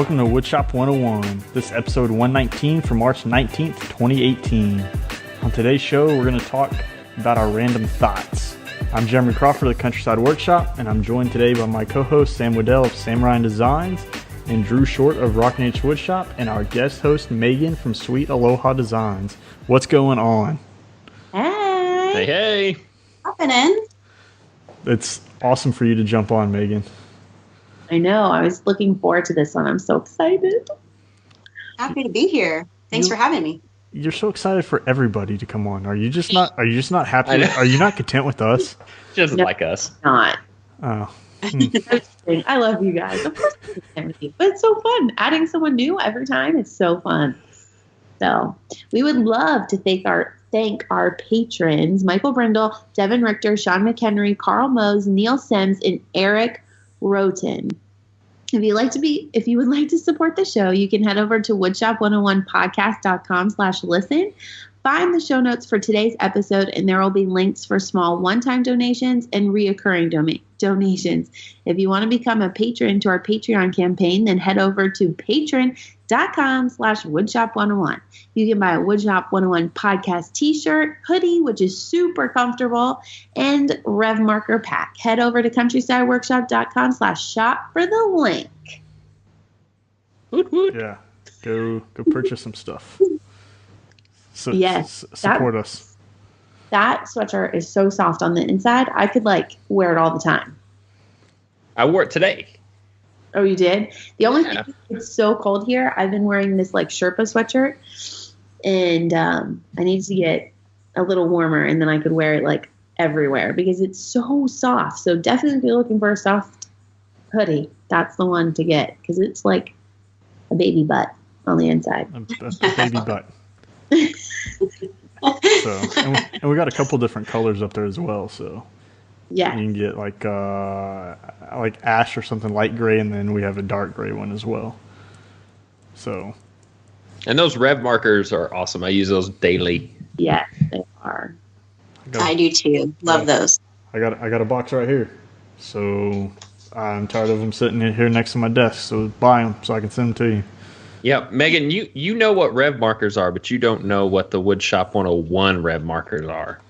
Welcome to Woodshop 101. This is episode 119 for March 19th, 2018. On today's show, we're going to talk about our random thoughts. I'm Jeremy Crawford of the Countryside Workshop, and I'm joined today by my co-host Sam Wooddell of Samurai Designs and Drew Short of Rock-n H Woodshop, and our guest host Megan from Sweet Aloha Designs. What's going on? Hey. Hey. Hopping in. It's awesome for you to jump on, Megan. I know. I was looking forward to this one. I'm so excited. Happy to be here. Thanks for having me. You're so excited for everybody to come on. Are you just not happy? Are you not content with us? Just like us. Not. Oh. I love you guys. Of course, but it's so fun. Adding someone new every time is so fun. So we would love to thank our patrons: Michael Brindle, Devin, Richter, Sean McHenry, Carl Mose, Neil Sims, and Eric Rhoten. If you would like to support the show, you can head over to woodshop101podcast.com/listen. Find the show notes for today's episode, and there will be links for small one-time donations and reoccurring donations. If you want to become a patron to our Patreon campaign, then head over to patreon.com/woodshop101. You can buy a Woodshop 101 podcast t-shirt, hoodie, which is super comfortable, and RevMarker pack. Head over to countrysideworkshop.com/shop for the link. Woot woot. Yeah. Go purchase some stuff. So, yes. Support us. That sweatshirt is so soft on the inside. I could wear it all the time. I wore it today. Oh, you did? The only thing is it's so cold here. I've been wearing this Sherpa sweatshirt, and I need to get a little warmer, and then I could wear it everywhere because it's so soft. So definitely if you're looking for a soft hoodie, that's the one to get because it's like a baby butt on the inside. A baby butt. And we got a couple different colors up there as well. So yeah, you can get like ash or something light gray, and then we have a dark gray one as well. So, and those RevMarkers are awesome. I use those daily. Yeah, they are. I do too. Love those. I got a box right here. So I'm tired of them sitting in here next to my desk. So buy them so I can send them to you. Yeah, Megan, you know what RevMarkers are, but you don't know what the Woodshop 101 RevMarkers are.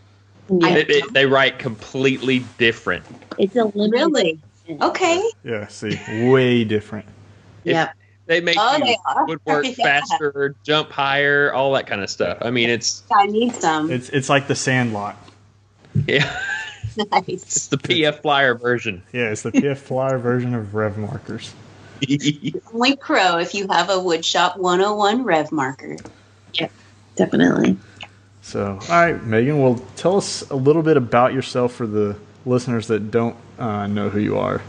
Yeah. They write completely different. It's a limited. Really? Okay. Yeah, see, way different. Yep. They make They are. woodwork faster, jump higher, all that kind of stuff. I mean, I need some. It's like the Sandlot. Yeah. Nice. It's the PF Flyer version. Yeah, it's the PF Flyer version of RevMarkers. Only pro if you have a Woodshop 101 RevMarker. Yeah, definitely. So, all right, Megan, well, tell us a little bit about yourself for the listeners that don't know who you are.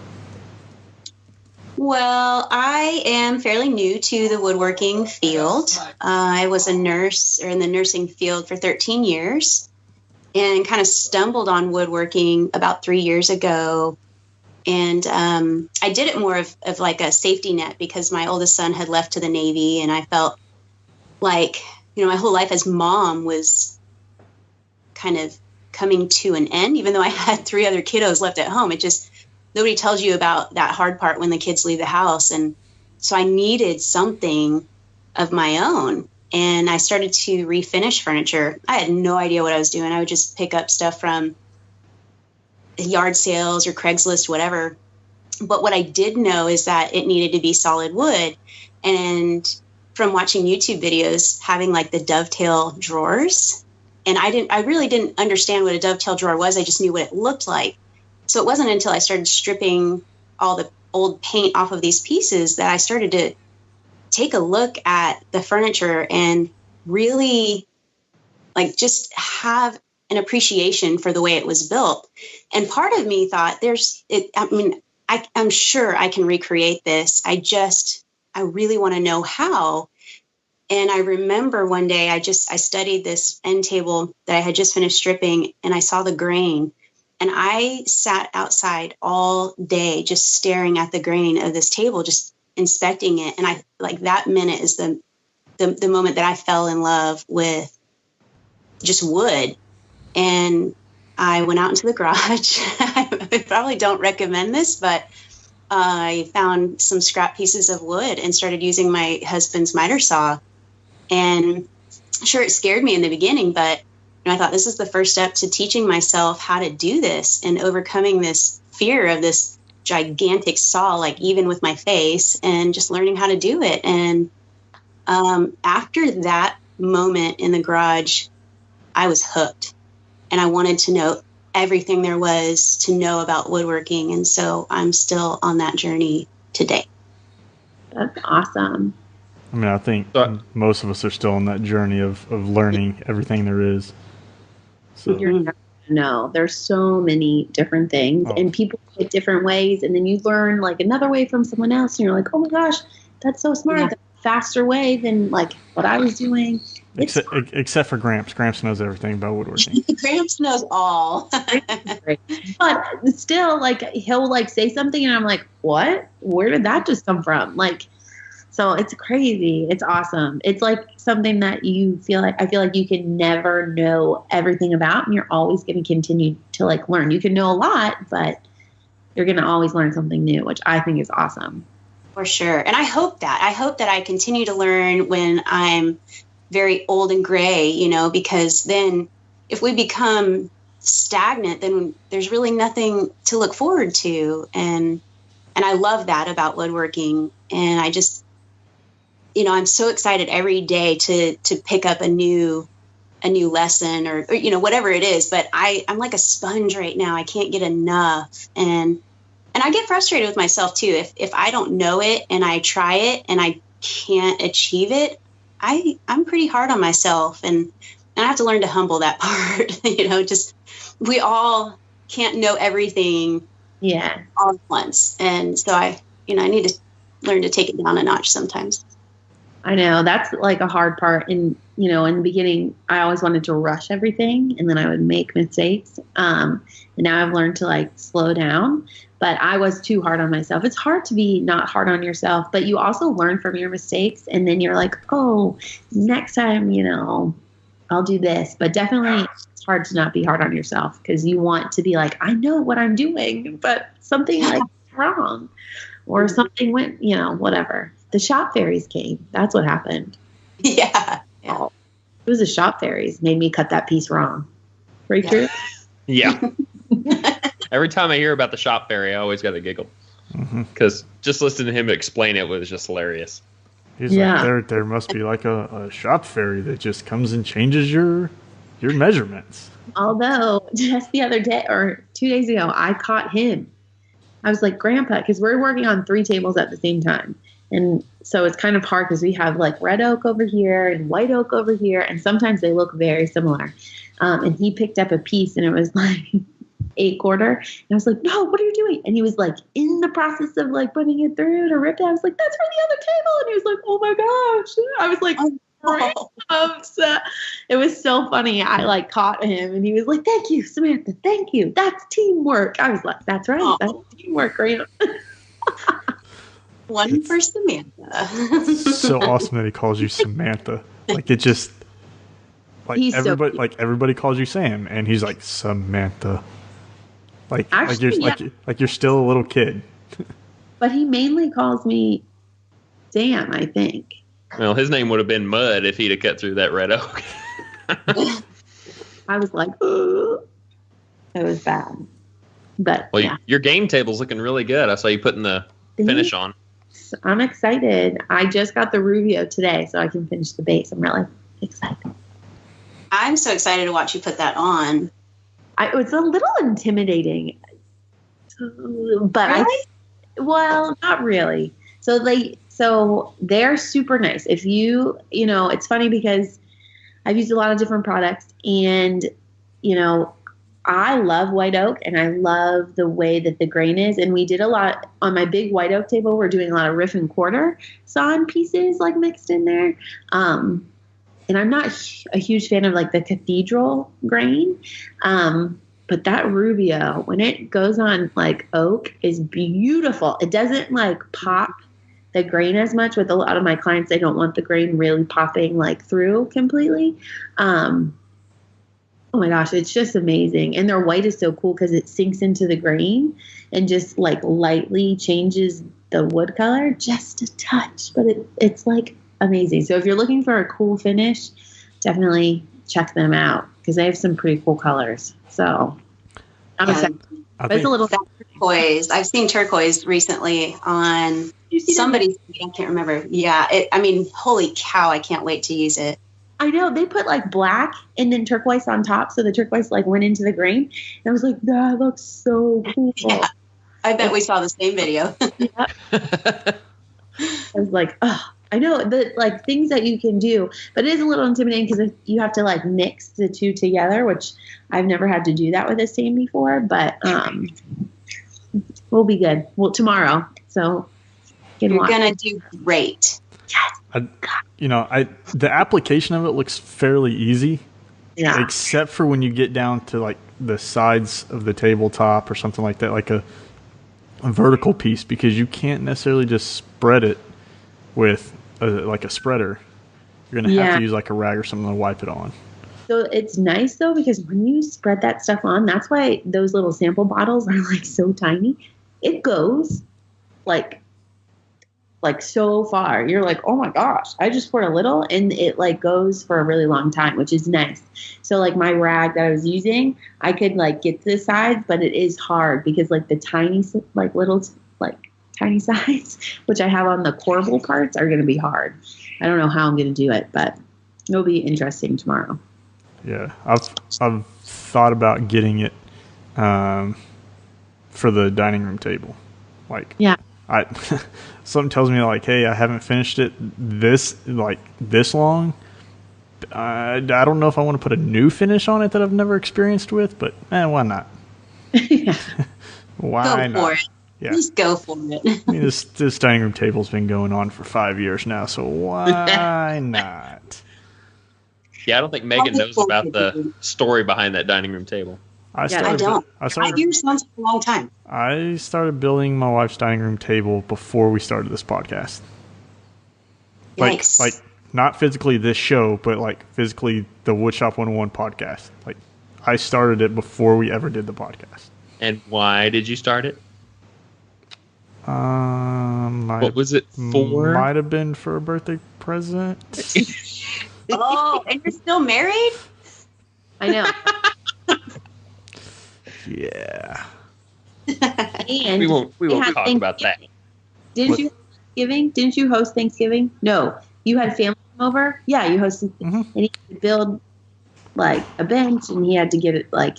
Well, I am fairly new to the woodworking field. I was a nurse or in the nursing field for 13 years and kind of stumbled on woodworking about 3 years ago. And I did it more of like a safety net because my oldest son had left to the Navy, and I felt like, my whole life as mom was kind of coming to an end, even though I had 3 other kiddos left at home. It just, nobody tells you about that hard part when the kids leave the house. And so I needed something of my own. And I started to refinish furniture. I had no idea what I was doing. I would just pick up stuff from yard sales or Craigslist, whatever. But what I did know is that it needed to be solid wood. And from watching YouTube videos, having the dovetail drawers, and I really didn't understand what a dovetail drawer was. I just knew what it looked like. So it wasn't until I started stripping all the old paint off of these pieces that I started to take a look at the furniture and really just have an appreciation for the way it was built. And part of me thought I'm sure I can recreate this. I really want to know how. And I remember one day I studied this end table that I had just finished stripping, and I saw the grain, and I sat outside all day just staring at the grain of this table, just inspecting it. And I that minute is the moment that I fell in love with just wood. And I went out into the garage. I probably don't recommend this, but I found some scrap pieces of wood and started using my husband's miter saw. And sure, it scared me in the beginning, but I thought this is the first step to teaching myself how to do this and overcoming this fear of this gigantic saw, like even with my face, and just learning how to do it. And after that moment in the garage, I was hooked, and I wanted to know everything there was to know about woodworking. And so I'm still on that journey today. That's awesome. I mean, I think most of us are still on that journey of learning everything there is. So. You're never gonna know. There's so many different things, and people do it different ways, and then you learn like another way from someone else, and you're like, oh my gosh, that's so smart. That's a faster way than like what I was doing. Except for Gramps. Gramps knows everything about woodworking. Gramps knows all. But still, like, he'll like say something, and I'm like, what? Where did that just come from? Like, so it's crazy. It's awesome. It's like something that I feel like you can never know everything about, and you're always going to continue to like learn. You can know a lot, but you're going to always learn something new, which I think is awesome. For sure. And I hope that I continue to learn when I'm very old and gray, because then if we become stagnant, then there's really nothing to look forward to. And I love that about woodworking. And I just, I'm so excited every day to pick up a new lesson or whatever it is. But I'm like a sponge right now. I can't get enough. And I get frustrated with myself too. If I don't know it and I try it and I can't achieve it, I'm pretty hard on myself, and I have to learn to humble that part. Just we all can't know everything all at once. And so I need to learn to take it down a notch sometimes. I know that's like a hard part. And, in the beginning, I always wanted to rush everything, and then I would make mistakes. And now I've learned to like slow down, but I was too hard on myself. It's hard to be not hard on yourself, but you also learn from your mistakes. And then you're like, oh, next time, I'll do this. But definitely it's hard to not be hard on yourself, because you want to be like, I know what I'm doing, but something like wrong or something went, whatever. The shop fairies came. That's what happened. Yeah. Oh, it was the shop fairies made me cut that piece wrong. Richter? Yeah. Every time I hear about the shop fairy, I always got to giggle. Because just listening to him explain it was just hilarious. He's like, there must be like a shop fairy that just comes and changes your measurements. Although, just the other day, or 2 days ago, I caught him. I was like, Grandpa, because we're working on 3 tables at the same time. And so it's kind of hard because we have like red oak over here and white oak over here. And sometimes they look very similar. And he picked up a piece, and it was like 8/4. And I was like, no, what are you doing? And he was like in the process of like putting it through to rip it. I was like, that's for the other table. And he was like, oh my gosh. I was like, so it was so funny. I like caught him, and he was like, thank you, Samantha. Thank you. That's teamwork. I was like, that's right. That's teamwork, Grant. One for Samantha. So awesome that he calls you Samantha. Like it just everybody calls you Sam, and he's like Samantha. Like you're still a little kid. But he mainly calls me Sam, I think. Well, his name would have been Mud if he'd have cut through that red oak. I was like, ugh. It was bad. But your game table's looking really good. I saw you putting the finish on. I'm excited. I just got the Rubio today, so I can finish the base. I'm really excited. I'm so excited to watch you put that on. It's a little intimidating, but really? Well, not really. So they're super nice. If it's funny because I've used a lot of different products, and I love white oak, and I love the way that the grain is. And we did a lot on my big white oak table. We're doing a lot of riff and quarter sawn pieces like mixed in there. And I'm not a huge fan of like the cathedral grain. But that Rubio, when it goes on like oak, is beautiful. It doesn't like pop the grain as much. With a lot of my clients, they don't want the grain really popping like through completely. Oh my gosh, it's just amazing. And their white is so cool because it sinks into the grain and just like lightly changes the wood color just a touch. But it's like amazing. So if you're looking for a cool finish, definitely check them out because they have some pretty cool colors. So I'm excited. But it's a little turquoise. I've seen turquoise recently on somebody's. I can't remember. Yeah. Holy cow. I can't wait to use it. I know they put like black and then turquoise on top. So the turquoise like went into the grain. And I was like, that looks so cool. Yeah. I bet we saw the same video. Yeah. I was like, oh, I know the like things that you can do, but it is a little intimidating because you have to like mix the two together, which I've never had to do that with a stain before, but we'll be good. Well, tomorrow. So you're going to do great. Yes. The application of it looks fairly easy, except for when you get down to like the sides of the tabletop or something like that, like a vertical piece, because you can't necessarily just spread it with like a spreader. You're going to have to use like a rag or something to wipe it on. So it's nice though, because when you spread that stuff on, that's why those little sample bottles are like so tiny. It goes like so far. You're like, oh my gosh, I just poured a little and it like goes for a really long time, which is nice. So like my rag that I was using, I could like get to the sides, but it is hard because like the tiny, like little, like tiny sides, which I have on the corbel parts are going to be hard. I don't know how I'm going to do it, but it'll be interesting tomorrow. Yeah. I've thought about getting it, for the dining room table. Like, something tells me like, hey, I haven't finished it this long. I don't know if I want to put a new finish on it that I've never experienced with, but why not? Why go not? for it. Yeah. Just go for it. I mean, this dining room table's been going on for 5 years now, so why not? Yeah, I don't think Megan knows about the story behind that dining room table. I don't. 5 years sounds like a long time. I started building my wife's dining room table before we started this podcast. Yikes. Like not physically this show, but like physically the Woodshop 101 podcast. Like I started it before we ever did the podcast. And why did you start it? What was it for? Might have been for a birthday present. Oh, and you're still married? I know. Yeah. And we won't talk about that. Didn't you host Thanksgiving? No. You had family come over? Yeah, you hosted. Mm-hmm. And he had to build like a bench and he had to get it like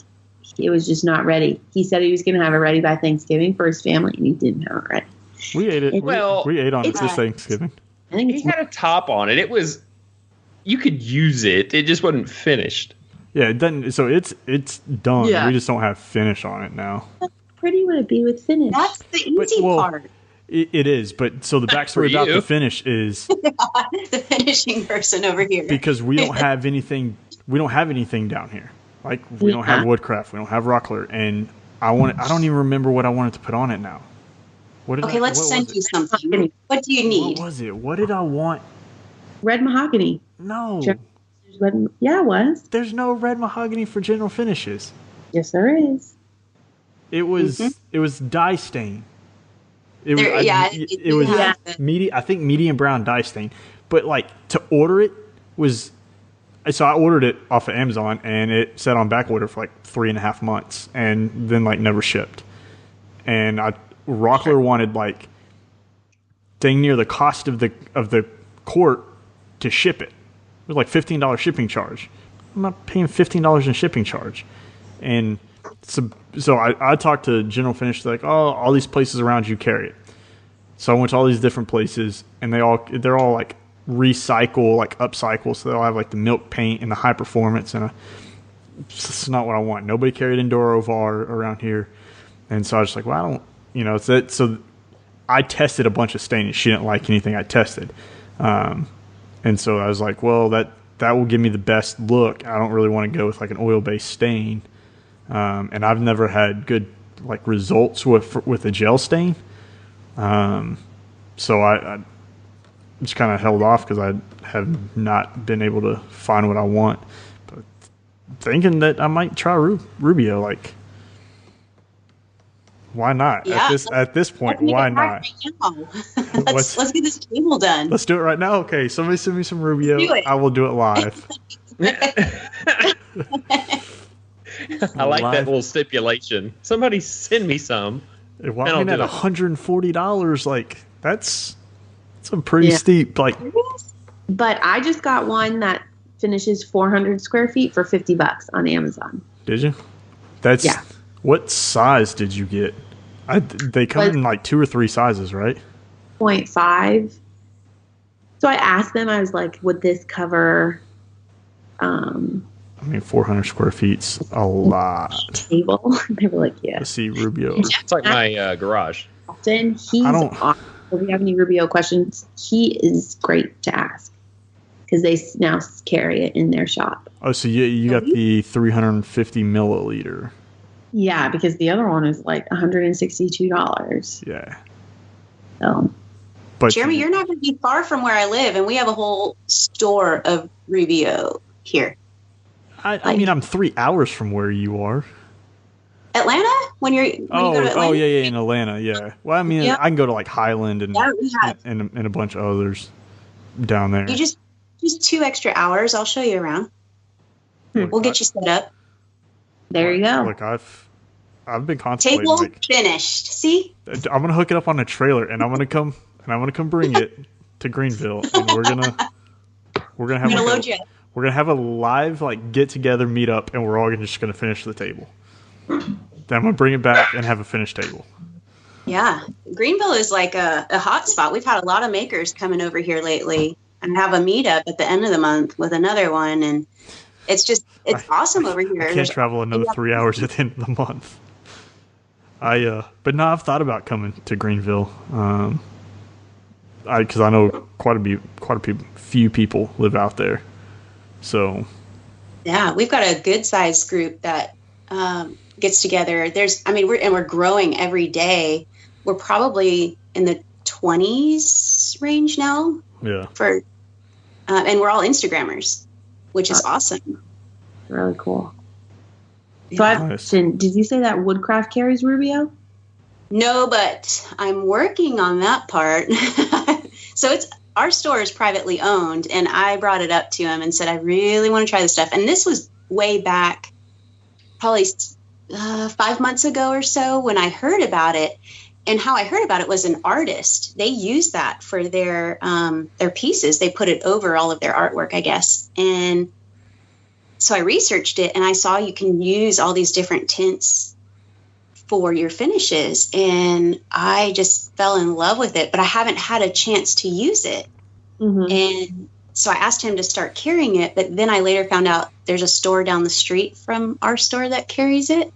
it was just not ready. He said he was going to have it ready by Thanksgiving for his family and he didn't have it ready. We ate it. We ate on it this Thanksgiving. I think he had a top on it. It was, you could use it. It just wasn't finished. Yeah, it doesn't. So it's done. Yeah. We just don't have finish on it now. How pretty would it be with finish? That's the easy part. It is, but so the backstory about the finish is the finishing person over here. Because we don't have anything. We don't have anything down here. Like we don't have woodcraft. We don't have rockler, and I don't even remember what I wanted to put on it now. Let's send you something. What do you need? What was it? What did I want? Red mahogany. No. Yeah, it was. There's no red mahogany for general finishes. Yes, there is. It was. It was dye stain. It was I think medium brown dye stain. But like to order it was. So I ordered it off of Amazon and it sat on back order for like 3.5 months and then like never shipped. And Rockler wanted like dang near the cost of the quart to ship it. It was like $15 shipping charge. I'm not paying $15 in shipping charge. And so I talked to General Finish, like, oh, all these places around you carry it. So I went to all these different places and they're all like recycle, like upcycle, so they'll have like the milk paint and the high performance, and it's not what I want. Nobody carried Enduro-Var around here, and so I was like, well, I don't, it's that. So I tested a bunch of stain, and she didn't like anything I tested, and so I was like, well, that will give me the best look. I don't really want to go with like an oil-based stain, and I've never had good like results with a gel stain, so I just kind of held off because I have not been able to find what I want. But thinking that I might try Rubio. Like, why not? Yeah, At this point, why not? Let's get this table done. Let's do it right now. Okay, somebody send me some Rubio. I will do it live. I like that little stipulation. Somebody send me some. Walking at $140, like that's a pretty steep. Like, but I just got one that finishes 400 square feet for $50 on Amazon. Did you? What size did you get? They come in like 2 or 3 sizes, right? 0.5. So I asked them. I was like, "Would this cover?" I mean, 400 square feet's a lot. Table. They were like, "Yeah." Let's see Rubio. It's like my garage. Austin, he's awesome. If you have any Rubio questions, he is great to ask because they now carry it in their shop. Oh, so you got the 350 milliliter. Yeah, because the other one is like $162. Yeah. So, but Jeremy, you're not going to be far from where I live, and we have a whole store of Rubio here. I mean, I'm 3 hours from where you are. Atlanta? When you go to Atlanta? Yeah, in Atlanta, yeah. Well, I mean, I can go to like Highland and a bunch of others down there. You just 2 extra hours. I'll show you around. We'll get you set up. There you go. Look, I've been contemplating. Table finished. See? I'm gonna hook it up on a trailer, and I'm gonna come bring it to Greenville, and we're gonna have a live like get together meet up, and we're all just gonna finish the table. Then I'm gonna bring it back and have a finished table. Yeah, Greenville is like a hot spot. We've had a lot of makers coming over here lately, and have a meeup at the end of the month with another one, and it's awesome over here. I can't travel another 3 hours at the end of the month. But no, I've thought about coming to Greenville. Because I know quite a few people live out there. So. Yeah, we've got a good sized group that gets together. We're growing every day. We're probably in the 20s range now. Yeah. And we're all Instagrammers, which is awesome. Really cool. So did you say that Woodcraft carries Rubio? No, but I'm working on that part. So our store is privately owned, and I brought it up to him and said, I really want to try this stuff. And this was way back, probably 5 months ago or so when I heard about it. And how I heard about it was an artist. They use that for their pieces. They put it over all of their artwork, I guess. And so I researched it, and I saw you can use all these different tints for your finishes. And I just fell in love with it, but I haven't had a chance to use it. Mm-hmm. And so I asked him to start carrying it, but then I later found out there's a store down the street from our store that carries it.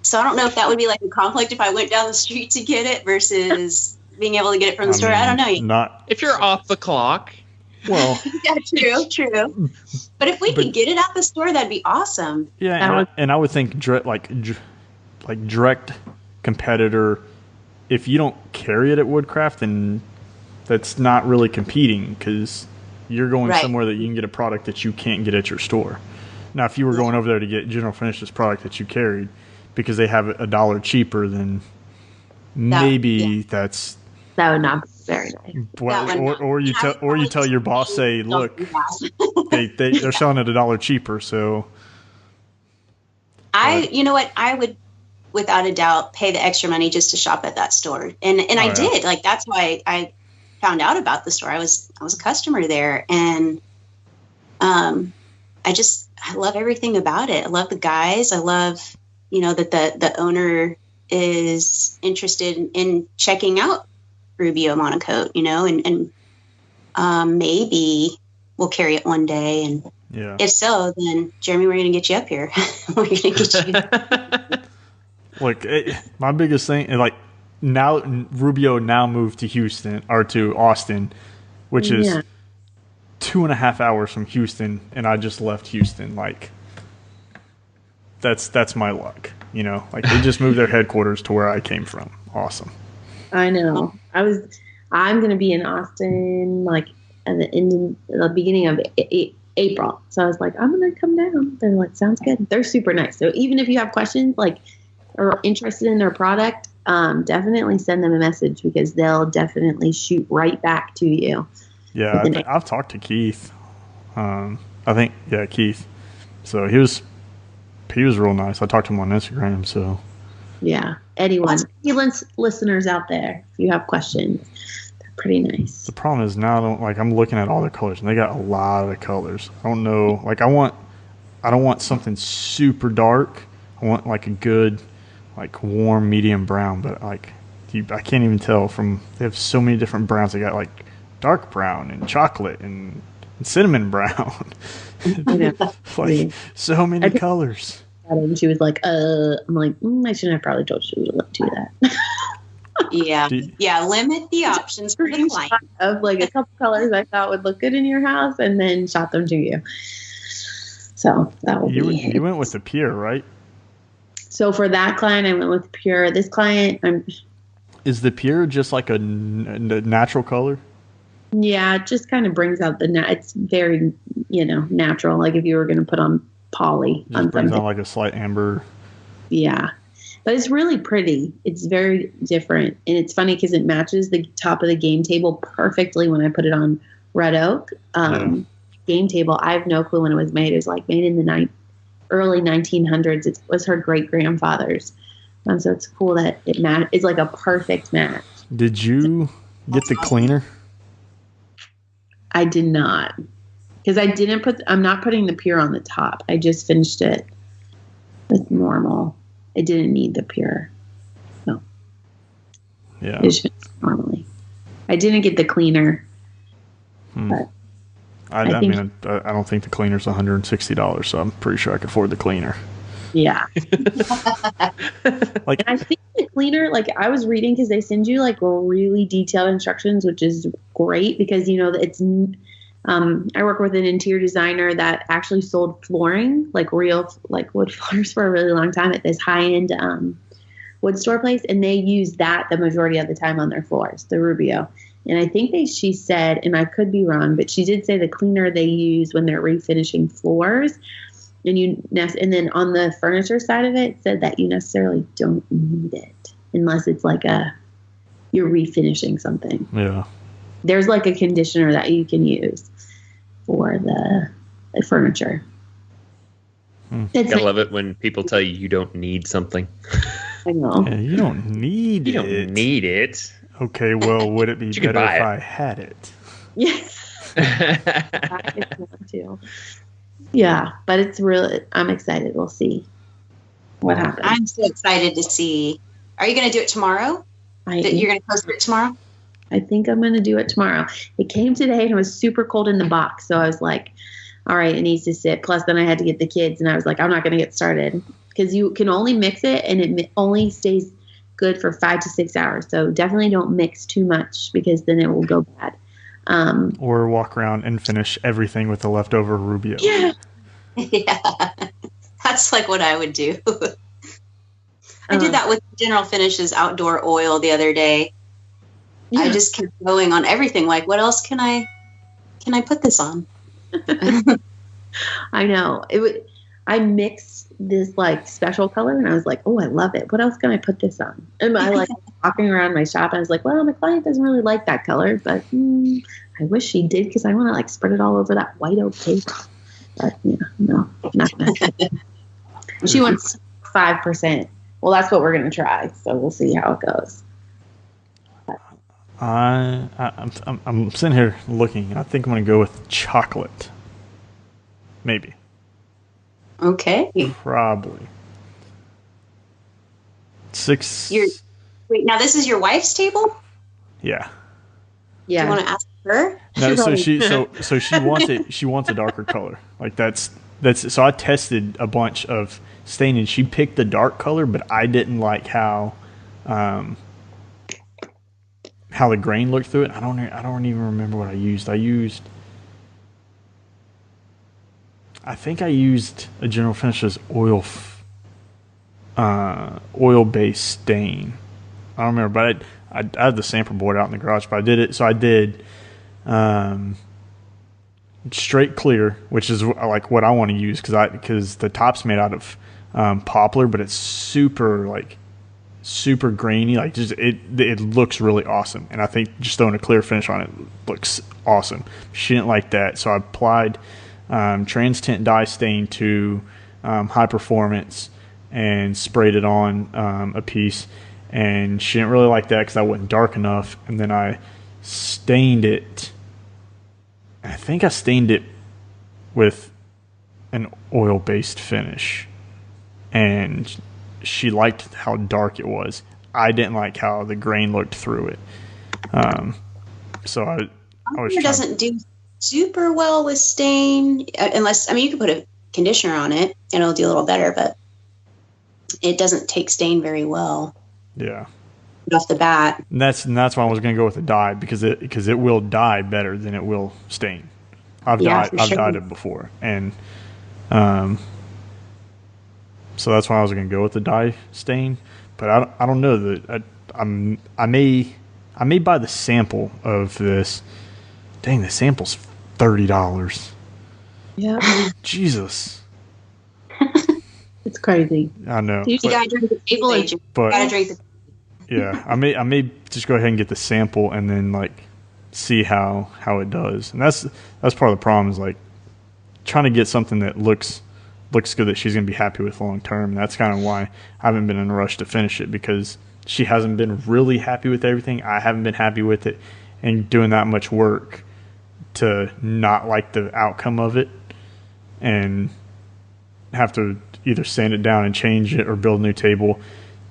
So I don't know if that would be like a conflict if I went down the street to get it versus being able to get it from the store. I don't know. Not if you're off the clock. Well, yeah, true. But if we could get it at the store, that'd be awesome. Yeah, and I would think direct competitor. If you don't carry it at Woodcraft, then that's not really competing because you're going somewhere that you can get a product that you can't get at your store. Now, if you were going over there to get General Finishes product that you carried because they have it $1 cheaper, then maybe that would not be very nice. Well, or you tell your boss, say, look, they're selling it $1 cheaper, so. You know what? I would, without a doubt, pay the extra money just to shop at that store, and I did. Like that's why I found out about the store. I was a customer there, and I love everything about it. I love the guys. I love that the owner is interested in checking out Rubio Monocoat, and maybe we'll carry it one day. And if so, then Jeremy, we're going to get you up here. We're going to get you. Look, my biggest thing, like now Rubio moved to Houston or to Austin, which is 2.5 hours from Houston, and I just left Houston. Like that's my luck, Like they just moved their headquarters to where I came from. Awesome. I know. I'm going to be in Austin like at the beginning of April. So I was like, I'm going to come down. They're like, sounds good. They're super nice. So even if you have questions, like, or interested in their product, definitely send them a message because they'll definitely shoot right back to you. Yeah, I've talked to Keith. Keith. So he was real nice. I talked to him on Instagram. So yeah, anyone, listeners out there, if you have questions, they're pretty nice. The problem is now I'm looking at all the colors and they got a lot of colors. I don't know. Like I don't want something super dark. I want like a good, like warm medium brown. But like I can't even tell from. They have so many different browns. They got like dark brown and chocolate and cinnamon brown. Like so many colors. And she was like, I'm like, I shouldn't have probably told you to do that. Yeah. Limit the options for the client. Of like a couple colors I thought would look good in your house and then shot them to you. So that will be. You went with the pure, right? So for that client, I went with pure. This client, is the pure just like a natural color? Yeah, it just kind of brings out it's very, natural. Like if you were going to put on poly just brings out like a slight amber. Yeah, but it's really pretty. It's very different, and it's funny because it matches the top of the game table perfectly when I put it on red oak. Game table. I have no clue when it was made. It was like made in the early 1900s. It was her great grandfather's. So it's cool that it's like a perfect match. Did you get the cleaner? I did not. Because I'm not putting the pure on the top. I just finished it with normal. I didn't need the pure. No. Yeah. I just finished it normally. I didn't get the cleaner. But I don't think the cleaner's $160, so I'm pretty sure I could afford the cleaner. Yeah. And I think the cleaner, like I was reading because they send you like really detailed instructions, which is great because, it's I work with an interior designer that actually sold flooring, like real, like wood floors for a really long time at this high-end wood store place. And they use that the majority of the time on their floors, the Rubio. And I think she said, and I could be wrong, but she did say the cleaner they use when they're refinishing floors. And then on the furniture side of it said that you necessarily don't need it unless it's like you're refinishing something. Yeah. There's like a conditioner that you can use for the furniture. I love it when people tell you don't need something. I know. Yeah, you don't need it. You don't need it. Okay, well, would it be better if I had it? Yes. I want to. Yeah, but it's really, I'm excited. We'll see what happens. I'm so excited to see. Are you going to do it tomorrow? You're going to post it tomorrow? I think I'm going to do it tomorrow. It came today and it was super cold in the box. So I was like, all right, it needs to sit. Plus then I had to get the kids and I was like, I'm not going to get started because you can only mix it and it only stays good for 5 to 6 hours. So definitely don't mix too much because then it will go bad. Or walk around and finish everything with the leftover Rubio. Yeah. Yeah. That's like what I would do. I did that with General Finishes outdoor oil the other day. Yeah. I just kept going on everything. Like, what else can I put this on? I know. I mixed this like special color and I was like, oh, I love it. What else can I put this on? And I like walking around my shop and I was like, well, my client doesn't really like that color, but I wish she did because I want to like spread it all over that white oak table. But no, not gonna. She wants 5%. Well, that's what we're gonna try. So we'll see how it goes. I'm sitting here looking. I think I'm gonna go with chocolate. Maybe. Okay. Probably. 6. Wait, now this is your wife's table? Yeah. Yeah. Do you want to ask her? No, so she wants it. She wants a darker color. Like that's. So I tested a bunch of stain and she picked the dark color, but I didn't like how the grain looked through it. I don't even remember what I used. I think I used a General Finishes oil-based stain. I don't remember, but I had the sample board out in the garage. But I did it. So I did straight clear, which is like what I want to use because the top's made out of poplar, but it's super grainy. Like just it looks really awesome, and I think just throwing a clear finish on it looks awesome. She didn't like that, so I applied trans tint dye stain to high performance and sprayed it on a piece, and she didn't really like that because I wasn't dark enough. And then I stained it. I think I stained it with an oil-based finish, and she liked how dark it was. I didn't like how the grain looked through it. So I was it doesn't do super well with stain, unless, I mean, you could put a conditioner on it and it'll do a little better, but it doesn't take stain very well. Yeah. Off the bat. And that's why I was going to go with the dye, because it will dye better than it will stain. I've dyed it before, and so that's why I was going to go with the dye stain. But I don't know that I may buy the sample of this. Dang, the sample's $30. Yeah. Jesus. It's crazy. I know. You gotta drink the table agent. But Gotta drink the yeah, I may just go ahead and get the sample and then like see how it does. And that's part of the problem, is like trying to get something that looks good that she's gonna be happy with long term. And that's kind of why I haven't been in a rush to finish it, because she hasn't been really happy with everything. I haven't been happy with it, and doing that much work to not like the outcome of it and have to either sand it down and change it or build a new table,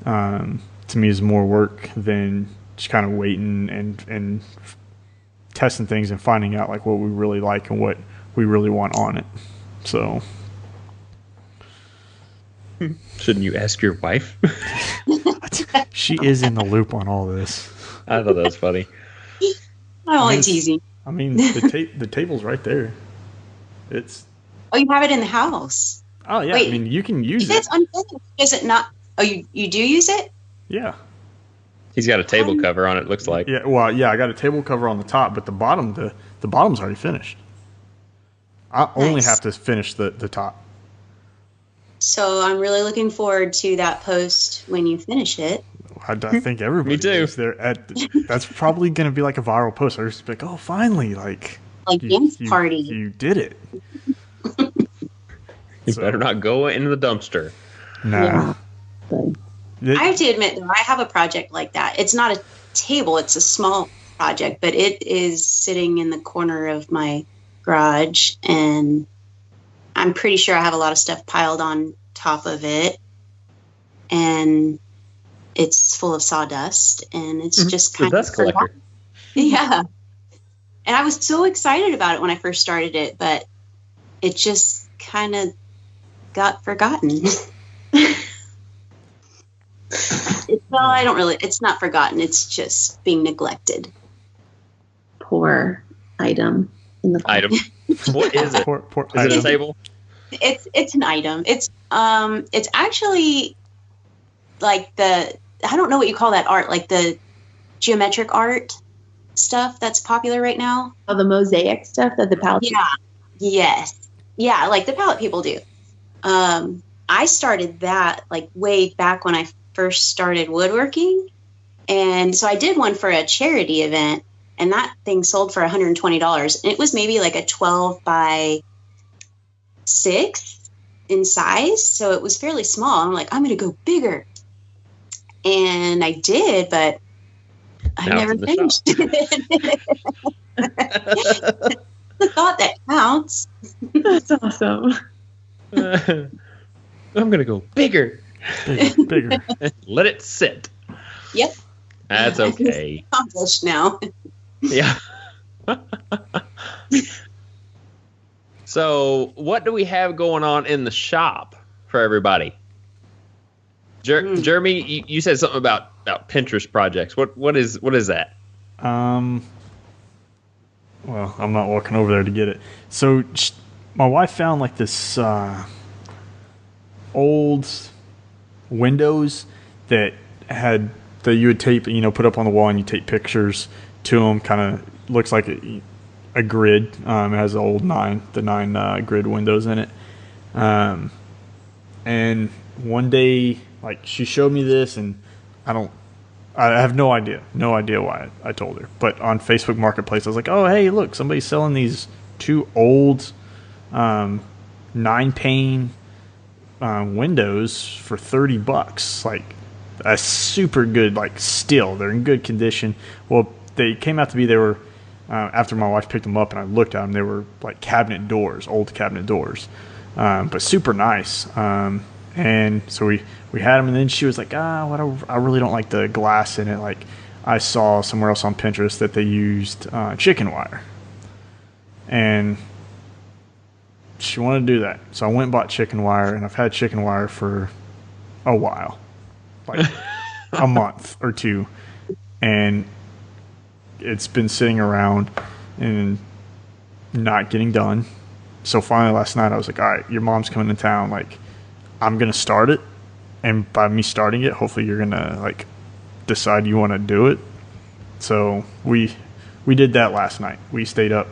to me is more work than just kind of waiting and testing things and finding out like what we really like and what we really want on it. So Shouldn't you ask your wife? she is in the loop on all this. I thought that was funny. I'm only teasing. I mean, the table's right there. Oh, you have it in the house. Oh yeah. Wait, I mean, you can use that's it. unfinished. Is it not? Oh, you do use it? Yeah. He's got a table cover on it, looks like. Yeah. Well, yeah. I got a table cover on the top, but the bottom's already finished. I only have to finish the top. So I'm really looking forward to that post when you finish it. I think everybody Me too. is there. That's probably going to be like a viral post. They're just like, oh, finally, like dance party. You did it. You better not go into the dumpster. Nah. Yeah. I have to admit, though, I have a project like that. It's not a table; it's a small project, but it is sitting in the corner of my garage, and I'm pretty sure I have a lot of stuff piled on top of it, and it's full of sawdust, and it's just kind The dust collector. Yeah. And I was so excited about it when I first started it, but it just kind of got forgotten. It's not forgotten. It's just being neglected. Poor item in the Item. What is it? Poor Is it item. a table? It's an item. It's actually like I don't know what you call that art, like the geometric art stuff that's popular right now. Oh, the mosaic stuff that the palette. Yeah. Yes. Yeah, like the palette people do. I started that like way back when I first started woodworking. And so I did one for a charity event, and that thing sold for $120. And it was maybe like a 12 by 6 in size. So it was fairly small. I'm like, I'm going to go bigger. And I did, but I Now never it's in the finished it. The thought that counts. That's awesome. I'm going to go bigger. Bigger. Let it sit. Yep. That's okay. Accomplished now. Yeah. So, what do we have going on in the shop for everybody? Jeremy, you said something about Pinterest projects. What is that? Well, I'm not walking over there to get it. So my wife found like this old windows that you would tape, put up on the wall, and you tape pictures to them. Kind of looks like a grid. It has the old the 9 grid windows in it. And one day, like, she showed me this, and I have no idea why I told her. But on Facebook Marketplace, I was like, oh, hey, look, somebody's selling these 2 old 9-pane windows for $30. Like, a super good, like, still. They're in good condition. Well, they came out to be, they were, after my wife picked them up and I looked at them, they were like cabinet doors, old cabinet doors, but super nice. And so we had them, and then she was like, I really don't like the glass in it. Like, I saw somewhere else on Pinterest that they used chicken wire, and she wanted to do that. So I went and bought chicken wire, and I've had chicken wire for a while, like a month or 2, and it's been sitting around and not getting done. So finally last night I was like, all right, your mom's coming to town. Like, I'm going to start it. And by me starting it, hopefully you're going to, like, decide you want to do it. So we did that last night. We stayed up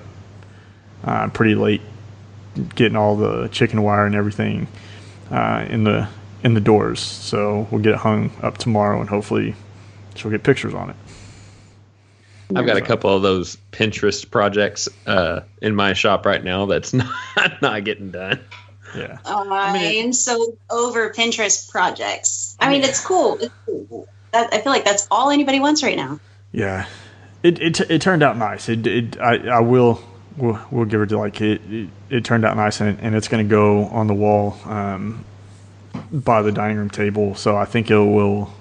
pretty late getting all the chicken wire and everything in the doors. So we'll get it hung up tomorrow, and hopefully she'll get pictures on it. I've got a couple of those Pinterest projects in my shop right now that's not getting done. Yeah. I am so over Pinterest projects. I mean, it's cool. It's cool. I feel like that's all anybody wants right now. Yeah. It turned out nice. We'll give it to, like, it turned out nice, and it's going to go on the wall by the dining room table. So I think it will,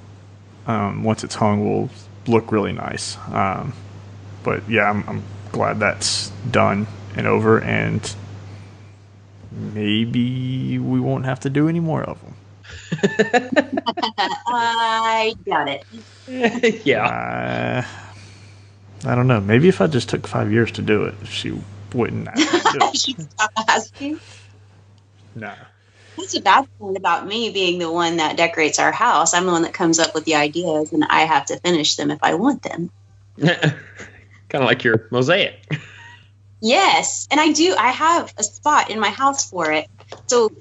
once it's hung, will look really nice. But yeah, I'm glad that's done and over, and maybe we won't have to do any more of them. I got it. Yeah. I don't know. Maybe if I just took 5 years to do it, she wouldn't have to do it. She'd stop asking. No. That's a bad thing about me being the one that decorates our house. I'm the one that comes up with the ideas, and I have to finish them if I want them. Kind of like your mosaic. Yes, and I have a spot in my house for it. So,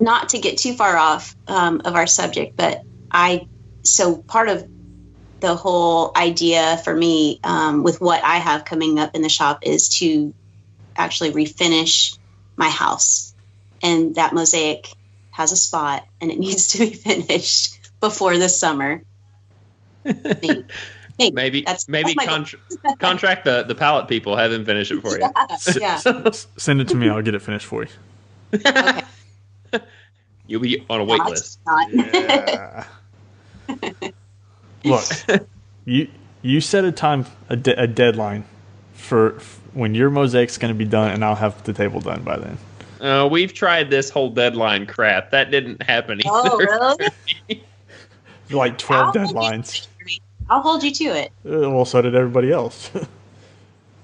not to get too far off of our subject, but part of the whole idea for me with what I have coming up in the shop is to actually refinish my house. And that mosaic has a spot, and it needs to be finished before the summer. Maybe contract the pallet people, have them finish it for you. Yeah. Send it to me. I'll get it finished for you. Okay. You'll be on a wait list. Yeah. Look, you set a deadline for when your mosaic's going to be done, and I'll have the table done by then. We've tried this whole deadline crap. That didn't happen either. Oh, really? Like 12 deadlines. I'll hold you to it. Well, so did everybody else.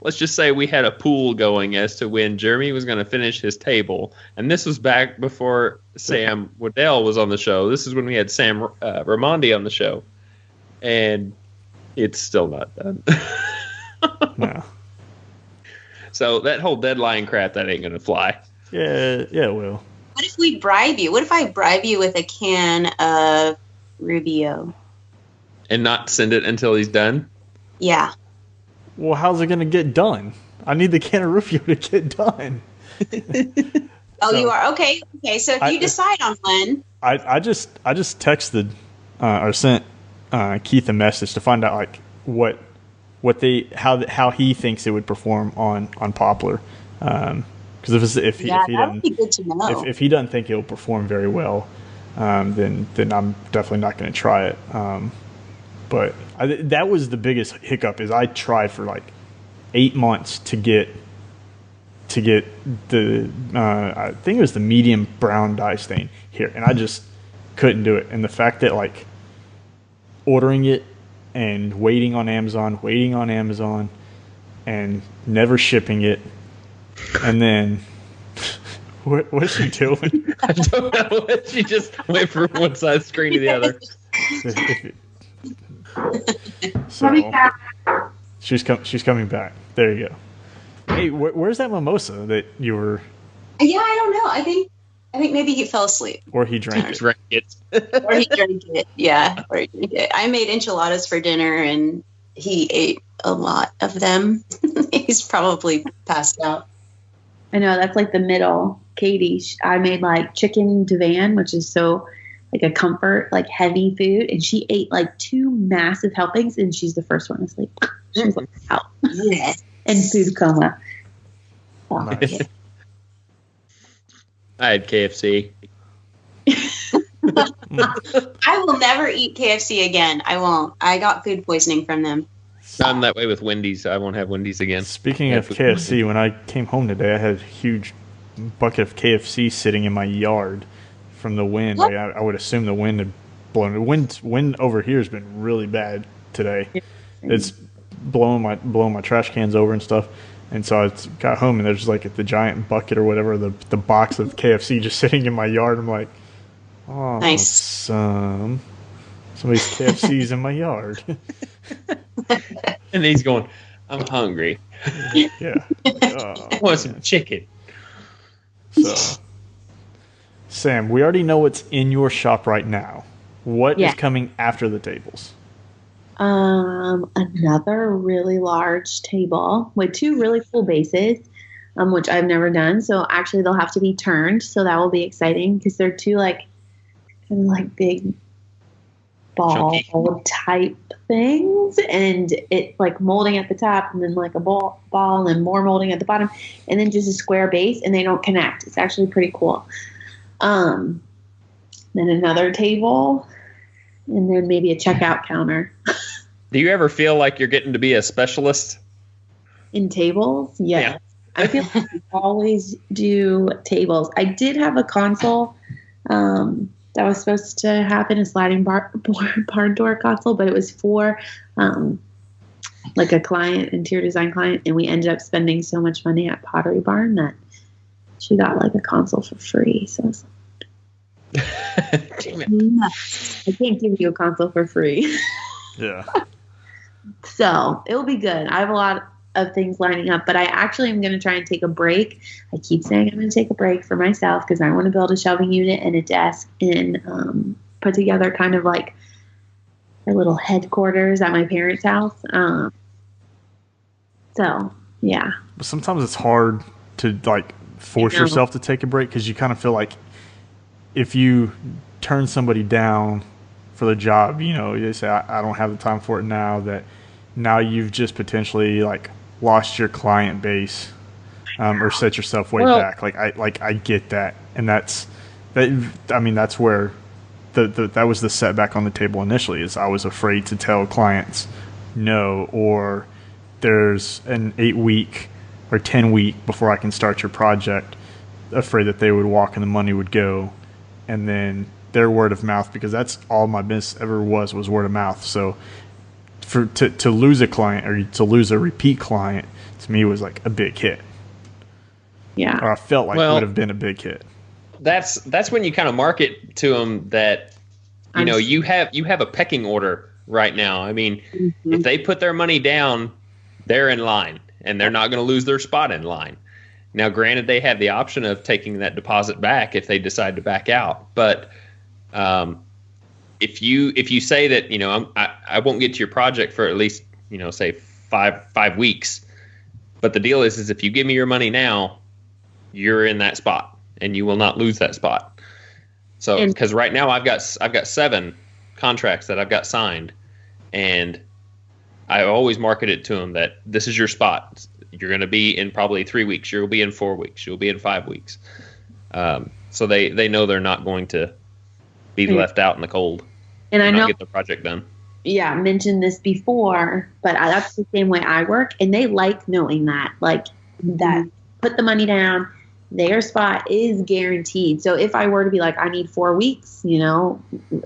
Let's just say we had a pool going as to when Jeremy was going to finish his table. And this was back before Sam Wooddell was on the show. This is when we had Sam Ramondi on the show. And it's still not done. No. So that whole deadline crap, that ain't going to fly. Yeah, it will. What if we bribe you? What if I bribe you with a can of Rubio? And not send it until he's done? Yeah. Well, how's it going to get done? I need the can of Rufio to get done. You are? Okay. So if you decide on one. I just texted or sent Keith a message to find out, like, how he thinks it would perform on Poplar. Because if he doesn't, be good to know. If he doesn't think it'll perform very well, then I'm definitely not going to try it. But that was the biggest hiccup. Is I tried for like 8 months to get the I think it was the medium brown dye stain here, and I just couldn't do it. And the fact that, like, ordering it and waiting on Amazon and never shipping it, and then what's she doing? I don't know. She just went from one side of the screen to the other. So she's coming back. There you go. Hey, where's that mimosa that you were? Yeah, I don't know. I think maybe he fell asleep. Or he drank it. Drink it. Or he drank it. Yeah, or he drank it. I made enchiladas for dinner, and he ate a lot of them. He's probably passed out. I know, that's like the middle. Katie, I made like chicken Devin, which is so like a comfort, like heavy food. And she ate like 2 massive helpings, and she's the first one to sleep. She's like out. Yes. In food coma. Oh, Nice. yeah. I had KFC. I will never eat KFC again. I won't. I got food poisoning from them. I'm that way with Wendy's. I won't have Wendy's again. Speaking of KFC, when I came home today, I had a huge bucket of KFC sitting in my yard from the wind. Like, I would assume the wind had blown. The wind over here has been really bad today. It's blowing my trash cans over and stuff. And so I got home, and there's like the giant bucket or whatever, the box of KFC just sitting in my yard. I'm like, oh, Nice. somebody's KFC's in my yard. And he's going, I'm hungry. Yeah. I want some chicken. So, Sam, we already know what's in your shop right now. What is Yeah. coming after the tables? Another really large table with 2 really cool bases, which I've never done. So actually they'll have to be turned. So that will be exciting because they're 2 like kind of like big ball Chunky. type things, and it's like molding at the top, and then like a ball, and more molding at the bottom, and then just a square base, and they don't connect. It's actually pretty cool. Then another table, and then maybe a checkout counter. Do you ever feel like you're getting to be a specialist? In tables? Yes. Yeah. I feel like we always do tables. I did have a console that was supposed to happen, a sliding barn door console, but it was for like a client, interior design client, and we ended up spending so much money at Pottery Barn that she got like a console for free. So I was like, Damn it. I can't give you a console for free. Yeah. So it will be good. I have a lot of things lining up, but I actually am going to try and take a break. I keep saying I'm going to take a break for myself because I want to build a shelving unit and a desk and put together kind of like a little headquarters at my parents' house. So yeah. But sometimes it's hard to like force yourself to take a break because you kind of feel like if you turn somebody down for the job, you know, you say, I don't have the time for it now, that now you've just potentially like lost your client base or set yourself way back. I get that. And that's where that was the setback on the table initially, is I was afraid to tell clients no, or there's an 8-week or 10-week before I can start your project, afraid that they would walk and the money would go. And then their word of mouth, because that's all my business ever was word of mouth. So to lose a client or to lose a repeat client, to me was like a big hit. Yeah. Or I felt like it would have been a big hit. That's when you kind of market to them that, you know, you have a pecking order right now. I mean, if they put their money down, they're in line and they're not going to lose their spot in line. Now, granted, they have the option of taking that deposit back if they decide to back out. But if you say that, you know, I won't get to your project for at least, you know, say five weeks, but the deal is if you give me your money now, you're in that spot and you will not lose that spot. So because right now I've got 7 contracts that I've got signed, and I always market it to them that this is your spot. You're going to be in probably 3 weeks. You'll be in 4 weeks. You'll be in 5 weeks. So they know they're not going to be left out in the cold and I know get the project done. Yeah, mentioned this before, but that's the same way I work, and they like knowing that, like that. Put the money down. Their spot is guaranteed. So if I were to be like, I need 4 weeks, you know,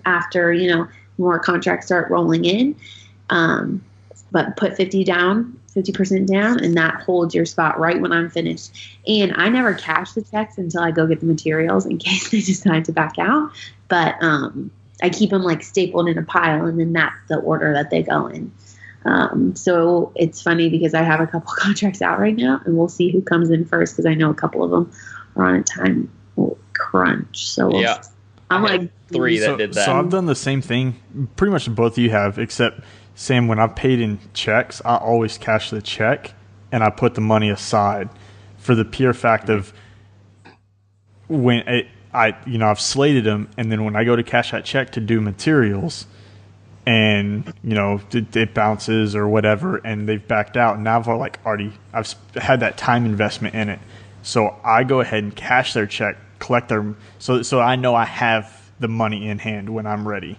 after, you know, more contracts start rolling in, but put 50% down, and that holds your spot right when I'm finished. And I never cash the checks until I go get the materials in case they decide to back out. But I keep them like stapled in a pile, and then that's the order that they go in. So it's funny because I have a couple contracts out right now, and we'll see who comes in first because I know a couple of them are on a time crunch. So I'm like 3 that did that. So I've done the same thing. Pretty much both of you have, except Sam. When I've paid in checks, I always cash the check and I put the money aside for the pure fact of when I've slated them, and then when I go to cash that check to do materials, and it bounces or whatever, and they've backed out. Now I've had that time investment in it, so I go ahead and cash their check, collect their so I know I have the money in hand when I'm ready.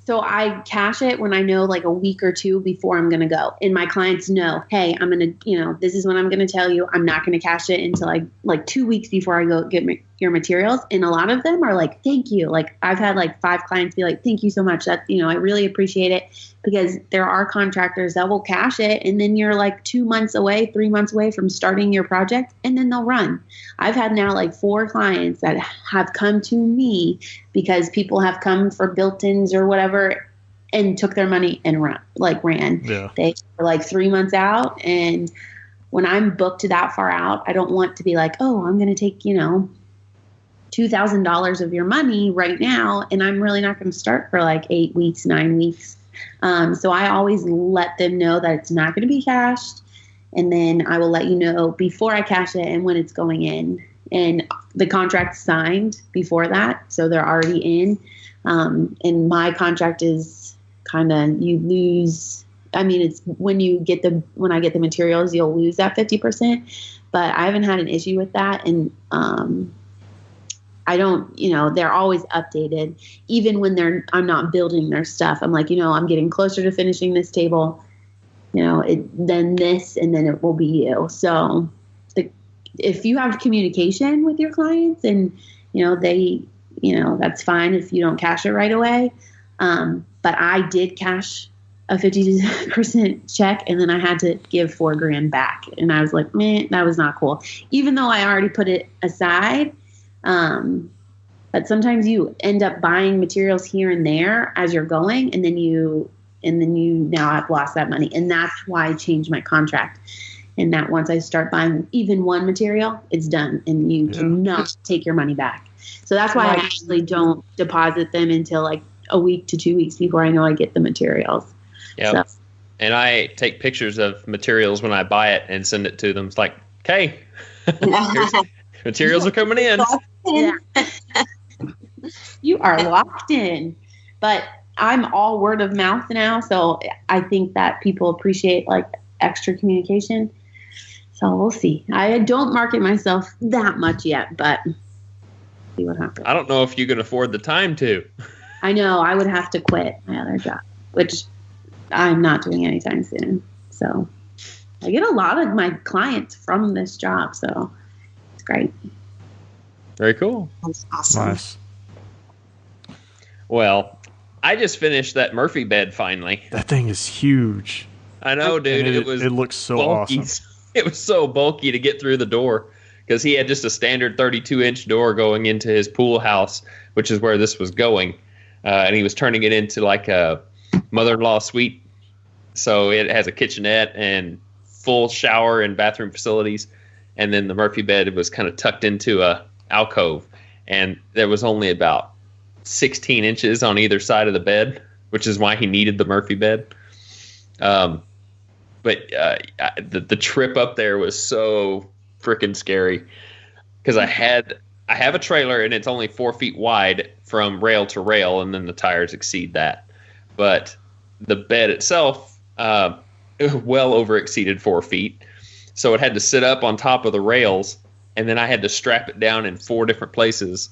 So I cash it when I know like a week or two before I'm going to go. And my clients know, hey, I'm going to, this is when I'm going to tell you. I'm not going to cash it until like 2 weeks before I go get your materials. And a lot of them are like, thank you. Like I've had like 5 clients be like, thank you so much. That, I really appreciate it, because there are contractors that will cash it. And then you're like 2 months away, 3 months away from starting your project, and then they'll run. I've had now like 4 clients that have come to me because people have come for built-ins or whatever and took their money and ran. Yeah. They were like 3 months out. And when I'm booked that far out, I don't want to be like, oh, I'm going to take, $2,000 of your money right now. And I'm really not going to start for like 8 weeks, 9 weeks. So I always let them know that it's not going to be cashed. And then I will let you know before I cash it and when it's going in. And the contract's signed before that, so they're already in. And my contract is kind of, you lose. I mean, it's when I get the materials, you'll lose that 50%. But I haven't had an issue with that, and I don't. They're always updated, even when I'm not building their stuff. I'm like, I'm getting closer to finishing this table. Then this, and then it will be you. So if you have communication with your clients, and that's fine if you don't cash it right away. But I did cash a 50% check, and then I had to give $4,000 back, and I was like, man, that was not cool. Even though I already put it aside, but sometimes you end up buying materials here and there as you're going, and then you now have lost that money, and that's why I changed my contract. And that once I start buying even one material, it's done, and you cannot take your money back. So that's why I actually don't deposit them until like a week to 2 weeks before I know I get the materials. Yeah. So. And I take pictures of materials when I buy it and send it to them. It's like, okay, materials are coming in. Yeah. You are locked in. But I'm all word of mouth now, so I think that people appreciate like extra communication. So we'll see. I don't market myself that much yet, but see what happens. I don't know if you can afford the time to. I know. I would have to quit my other job, which I'm not doing anytime soon. So I get a lot of my clients from this job, so it's great. Very cool. That's awesome. Nice. Well, I just finished that Murphy bed finally. That thing is huge. I know, dude. It looks so bulky. awesome. It was so bulky to get through the door because he had just a standard 32-inch door going into his pool house, which is where this was going. And he was turning it into like a mother-in-law suite. So it has a kitchenette and full shower and bathroom facilities. And then the Murphy bed was kind of tucked into a alcove. And there was only about 16 inches on either side of the bed, which is why he needed the Murphy bed. But the trip up there was so freaking scary because I have a trailer and it's only 4 feet wide from rail to rail, and then the tires exceed that. But the bed itself well over exceeded 4 feet, so it had to sit up on top of the rails, and then I had to strap it down in 4 different places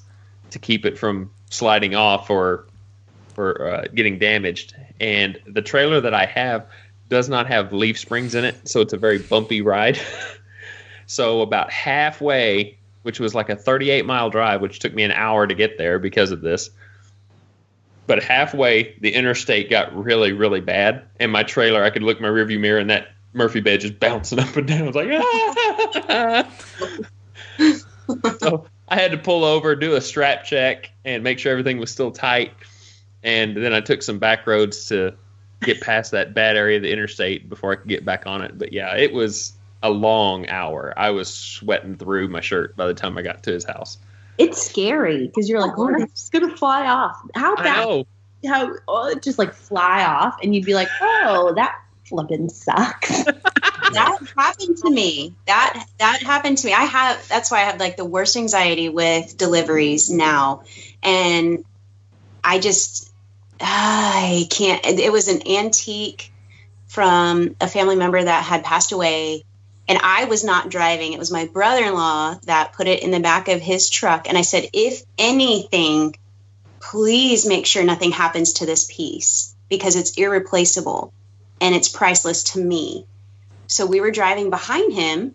to keep it from sliding off or getting damaged. And the trailer that I have does not have leaf springs in it, so it's a very bumpy ride. So about halfway, which was like a 38-mile drive, which took me an hour to get there because of this, but halfway, the interstate got really, really bad, and my trailer, I could look in my rearview mirror, and that Murphy bed just bouncing up and down. I was like, ah! So I had to pull over, do a strap check, and make sure everything was still tight, and then I took some back roads to get past that bad area of the interstate before I could get back on it. But yeah, it was a long hour. I was sweating through my shirt by the time I got to his house. It's scary because you're like, oh, it's going to fly off. How I bad? know. It just like fly off, and you'd be like, oh, that flipping sucks. That happened to me. That happened to me. That's why I have like the worst anxiety with deliveries now. And I can't. It was an antique from a family member that had passed away, and I was not driving. It was my brother-in-law that put it in the back of his truck. And I said, if anything, please make sure nothing happens to this piece because it's irreplaceable and it's priceless to me. So we were driving behind him.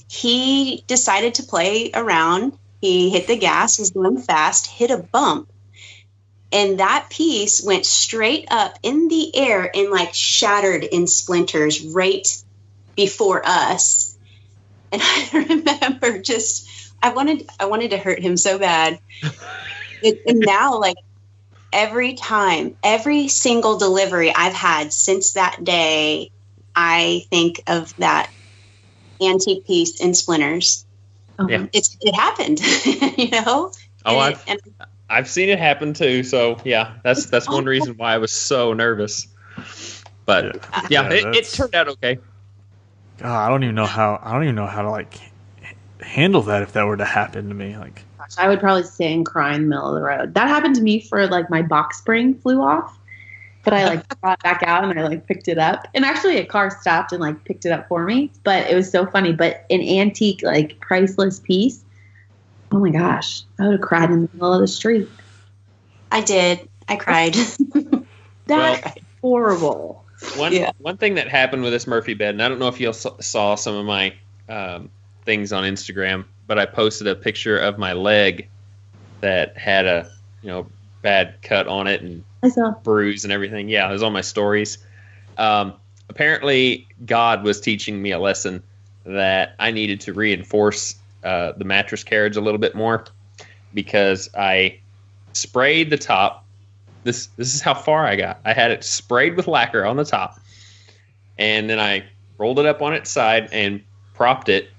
He decided to play around. He hit the gas, was going fast, hit a bump. And that piece went straight up in the air and like shattered in splinters right before us. And I remember I wanted to hurt him so bad. And now, like, every single delivery I've had since that day, I think of that antique piece in splinters. Yeah. It happened, you know? Oh, I've seen it happen too. So yeah, that's one reason why I was so nervous. But yeah, it turned out okay. God, I don't even know how to like handle that if that were to happen to me. Like, I would probably stay and cry in the middle of the road. That happened to me for like my box spring flew off, but I like got back out and I like picked it up. And actually a car stopped and like picked it up for me, but it was so funny. But an antique, like priceless piece, oh my gosh, I would have cried in the middle of the street. I did. I cried. That's horrible. One thing that happened with this Murphy bed, and I don't know if you saw some of my things on Instagram, but I posted a picture of my leg that had a bad cut on it and bruise and everything. Yeah, it was on my stories. Apparently, God was teaching me a lesson that I needed to reinforce the mattress carriage a little bit more because I sprayed the top. This is how far I got. I had it sprayed with lacquer on the top, and then I rolled it up on its side and propped it,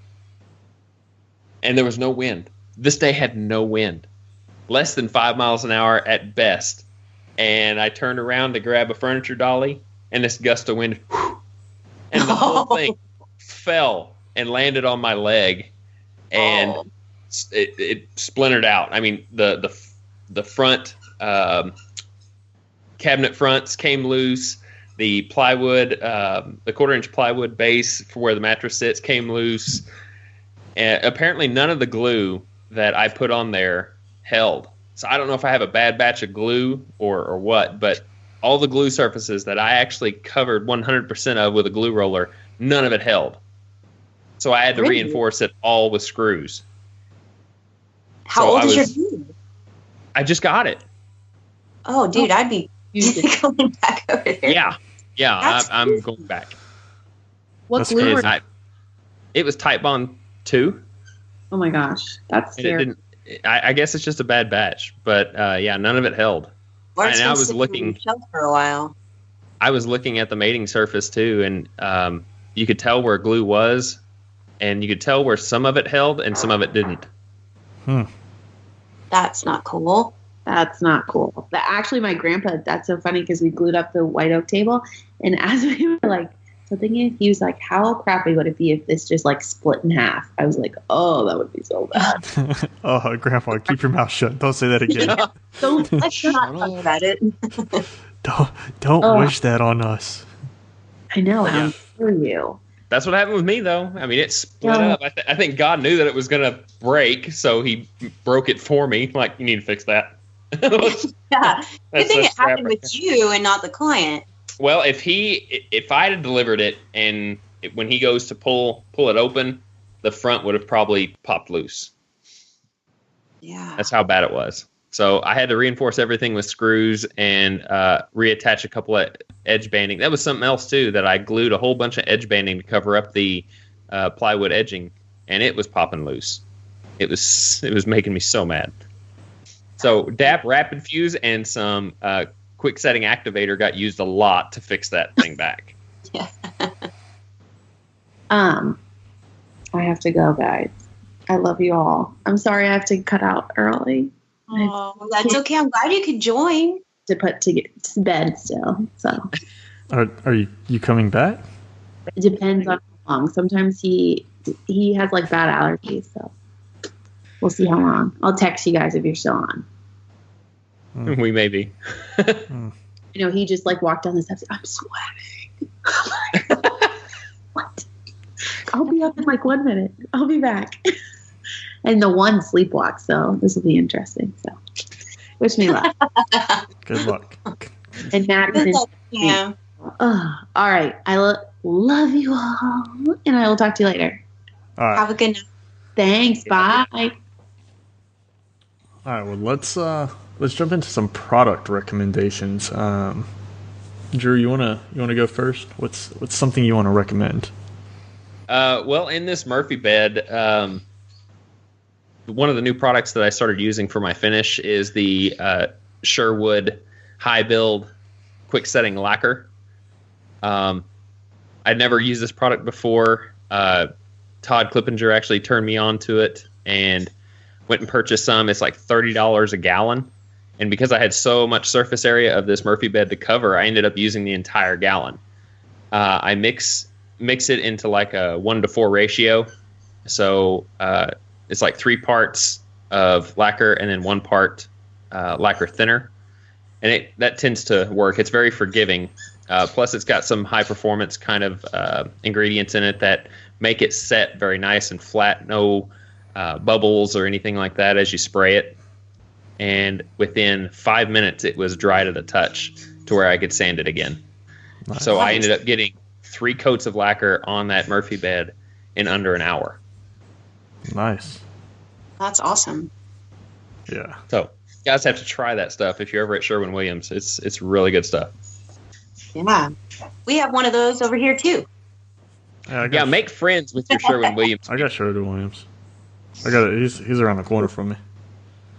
and there was no wind. This day had no wind, less than 5 miles an hour at best. And I turned around to grab a furniture dolly, and this gust of wind, and the whole thing fell and landed on my leg, and it splintered out. I mean, the front cabinet fronts came loose. The plywood, the 1/4-inch plywood base for where the mattress sits came loose. And apparently none of the glue that I put on there held. So I don't know if I have a bad batch of glue or what, but all the glue surfaces that I actually covered 100% of with a glue roller, none of it held. So I had to reinforce it all with screws. How old is your glue? I just got it. Oh, dude, I'd be going back over there. Yeah, I'm going back. What glue? It was Type Bond 2. Oh my gosh, that's scary. I guess it's just a bad batch, but none of it held. And I was looking for a while. I was looking at the mating surface too, and you could tell where glue was, and you could tell where some of it held and some of it didn't. That's not cool. That's not cool. Actually, my grandpa, that's so funny because we glued up the white oak table, and as we were like, so thinking, he was like, how crappy would it be if this just like split in half? I was like, oh, that would be so bad. Oh, Grandpa, keep your mouth shut. Don't say that again. Let's not talk about it. Don't wish that on us. I know. How dare you? That's what happened with me, though. I mean, it split up. I think God knew that it was going to break, so he broke it for me. Like, you need to fix that. Yeah. Good thing it happened with you and not the client. Well, if I had delivered it and when he goes to pull it open, the front would have probably popped loose. Yeah. That's how bad it was. So I had to reinforce everything with screws and reattach a couple of edge banding. That was something else too, that I glued a whole bunch of edge banding to cover up the plywood edging, and it was popping loose. It was making me so mad. So DAP Rapid Fuse and some quick setting activator got used a lot to fix that thing back. Yeah. I have to go, guys. I love you all. I'm sorry I have to cut out early. Oh, that's okay. I'm glad you could join. To put to get to bed still. So Are you coming back? it depends on how long. Sometimes he has like bad allergies, so we'll see how long. I'll text you guys if you're still on. We may be. You know, he just like walked down the steps. I'm sweating. What? I'll be up in like 1 minute. I'll be back. And the one sleepwalk, so this will be interesting. So wish me luck. Good luck. And Matt. Yeah. All right. I love you all. And I will talk to you later. All right. Have a good night. Thanks. Bye. All right. Well, let's jump into some product recommendations. Drew, you wanna go first? What's something you want to recommend? Well, in this Murphy bed, one of the new products that I started using for my finish is the Sherwood high build quick setting lacquer. I'd never used this product before. Todd Clippinger actually turned me on to it and went and purchased some. It's like $30 a gallon. And because I had so much surface area of this Murphy bed to cover, I ended up using the entire gallon. I mix it into like a 1-to-4 ratio. So it's like 3 parts of lacquer and then 1 part lacquer thinner. And that tends to work. It's very forgiving. Plus, it's got some high performance kind of ingredients in it that make it set very nice and flat. No bubbles or anything like that as you spray it. And within 5 minutes, it was dry to the touch to where I could sand it again. Nice. So I ended up getting 3 coats of lacquer on that Murphy bed in under an hour. Nice. That's awesome. Yeah. So you guys have to try that stuff if you're ever at Sherwin-Williams. It's really good stuff. Yeah. We have one of those over here, too. Yeah, Make friends with your Sherwin-Williams. I got Sherwin-Williams. I got it. He's around the corner from me.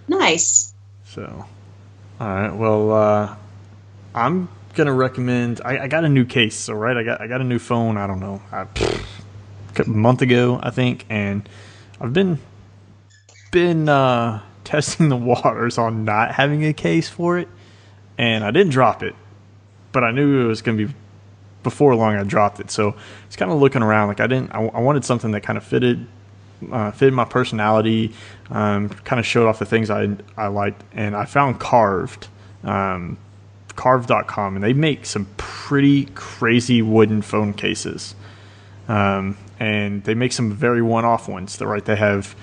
Nice. So, all right. Well, I'm gonna recommend. I got a new case. So right, I got a new phone. I don't know, a month ago, I think, and I've been testing the waters on not having a case for it, and I didn't drop it, but I knew it was gonna be before long. I dropped it, so it's kind of looking around. Like I wanted something that kind of fitted my personality, kind of showed off the things I liked, and I found Carved, Carved.com, and they make some pretty crazy wooden phone cases, and they make some very one-off ones. They have,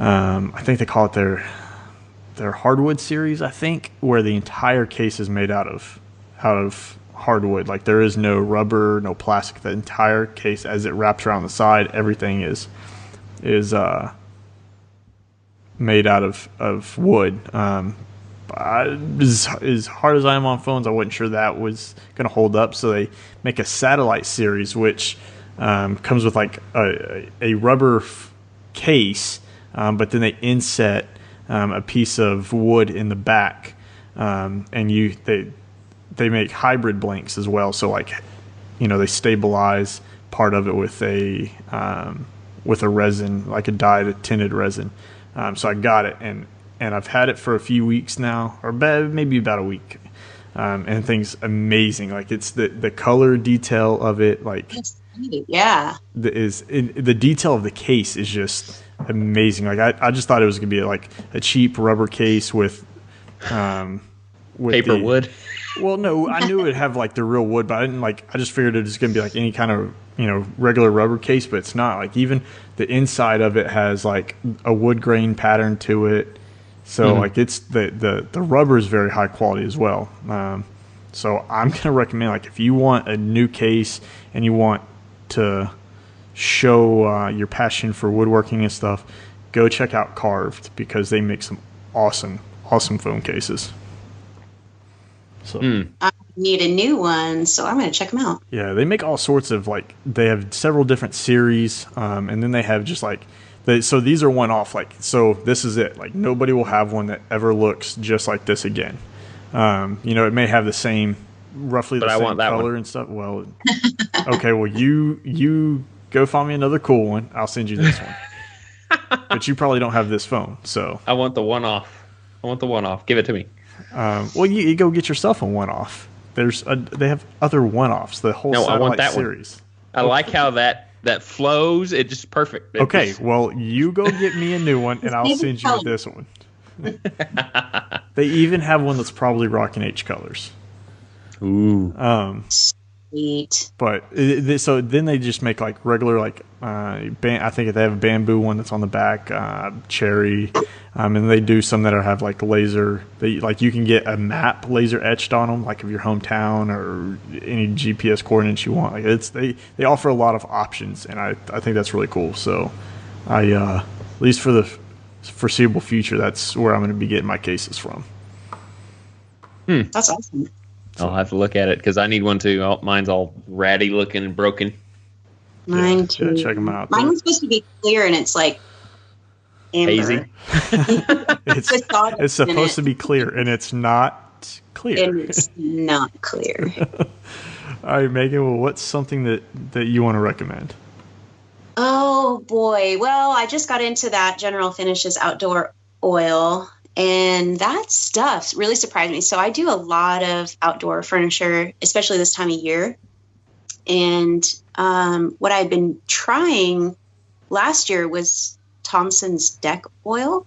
I think they call it their hardwood series, I think, where the entire case is made out of hardwood. Like there is no rubber, no plastic. The entire case, as it wraps around the side, everything is made out of wood. As hard as I am on phones, I wasn't sure that was going to hold up. So they make a satellite series, which comes with like a rubber case, but then they inset a piece of wood in the back, and they make hybrid blanks as well. So like, they stabilize part of it with a resin, like a dyed tinted resin. So I got it, and I've had it for a few weeks now, or maybe about a week. And things amazing. Like it's the color detail of it, like yeah, the detail of the case is just amazing. Like I just thought it was gonna be like a cheap rubber case with paper wood. Well, no, I knew it'd have like the real wood, but I just figured it was gonna be like any kind of regular rubber case, but it's not. Like even the inside of it has like a wood grain pattern to it. So like it's the rubber is very high quality as well. So I'm gonna recommend, like, if you want a new case and you want to show your passion for woodworking and stuff, go check out Carved, because they make some awesome phone cases. So I need a new one, so I'm going to check them out. yeah, they make all sorts of, like, they have several different series, and then they have just like so these are one off. Like, so this is it. Like nobody will have one that ever looks just like this again. It may have the same, roughly the same color and stuff. Well, okay, well, you go find me another cool one. I'll send you this one. But you probably don't have this phone, so. I want the one-off. Give it to me. Well, you go get yourself a one-off. They have other one-offs. The whole satellite I want that series. I like how that flows. It's just perfect. Well, you go get me a new one, and I'll send you this one. They even have one that's probably Rock-n H colors. Ooh. Sweet. But so then they just make like regular I think they have a bamboo one that's on the back, cherry, and they do some that have like laser. You can get a map laser etched on them, like of your hometown or any GPS coordinates you want. They offer a lot of options, and I think that's really cool. So at least for the foreseeable future, that's where I'm going to be getting my cases from. That's awesome. I'll have to look at it because I need one too. Mine's all ratty looking and broken. Mine too. Yeah, check them out. Mine was supposed to be clear, and it's like amber. Hazy. It's supposed to be clear, and it's not clear. And it's not clear. All right, Megan. Well, what's something that you want to recommend? Oh boy. Well, I just got into that General Finishes outdoor oil. And that stuff really surprised me. So I do a lot of outdoor furniture, especially this time of year. And what I had been trying last year was Thompson's deck oil,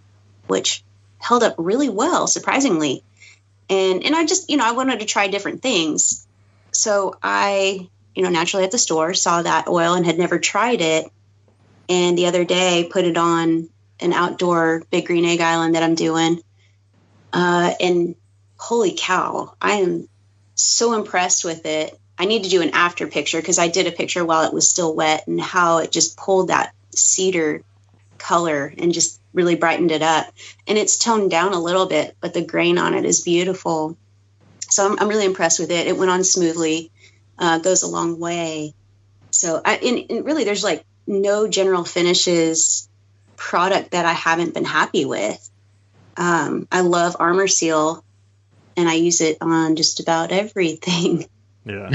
which held up really well, surprisingly. And I just, I wanted to try different things. So I, naturally at the store saw that oil and had never tried it. And the other day put it on an outdoor Big Green Egg Island that I'm doing. And holy cow, I am so impressed with it. I need to do an after picture because I did a picture while it was still wet and how it just pulled that cedar color and just really brightened it up. And it's toned down a little bit, but the grain on it is beautiful. So I'm really impressed with it. It went on smoothly, goes a long way. So and really there's like no General Finishes product that I haven't been happy with. I love Armor Seal, and I use it on just about everything. Yeah,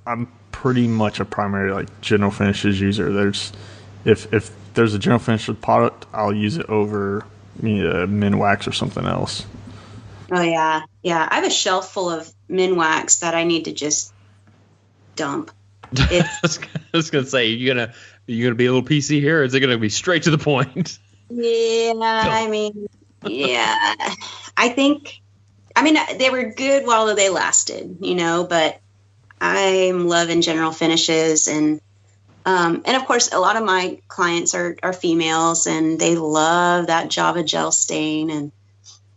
I'm pretty much a primary General Finishes user. If there's a General Finishes product, I'll use it over Minwax or something else. Oh yeah. I have a shelf full of Minwax that I need to just dump. I was gonna say, you gonna be a little PC here, or is it gonna be straight to the point? Yeah, I think, they were good while they lasted, but I'm loving General Finishes. And of course, a lot of my clients are females and they love that Java gel stain. And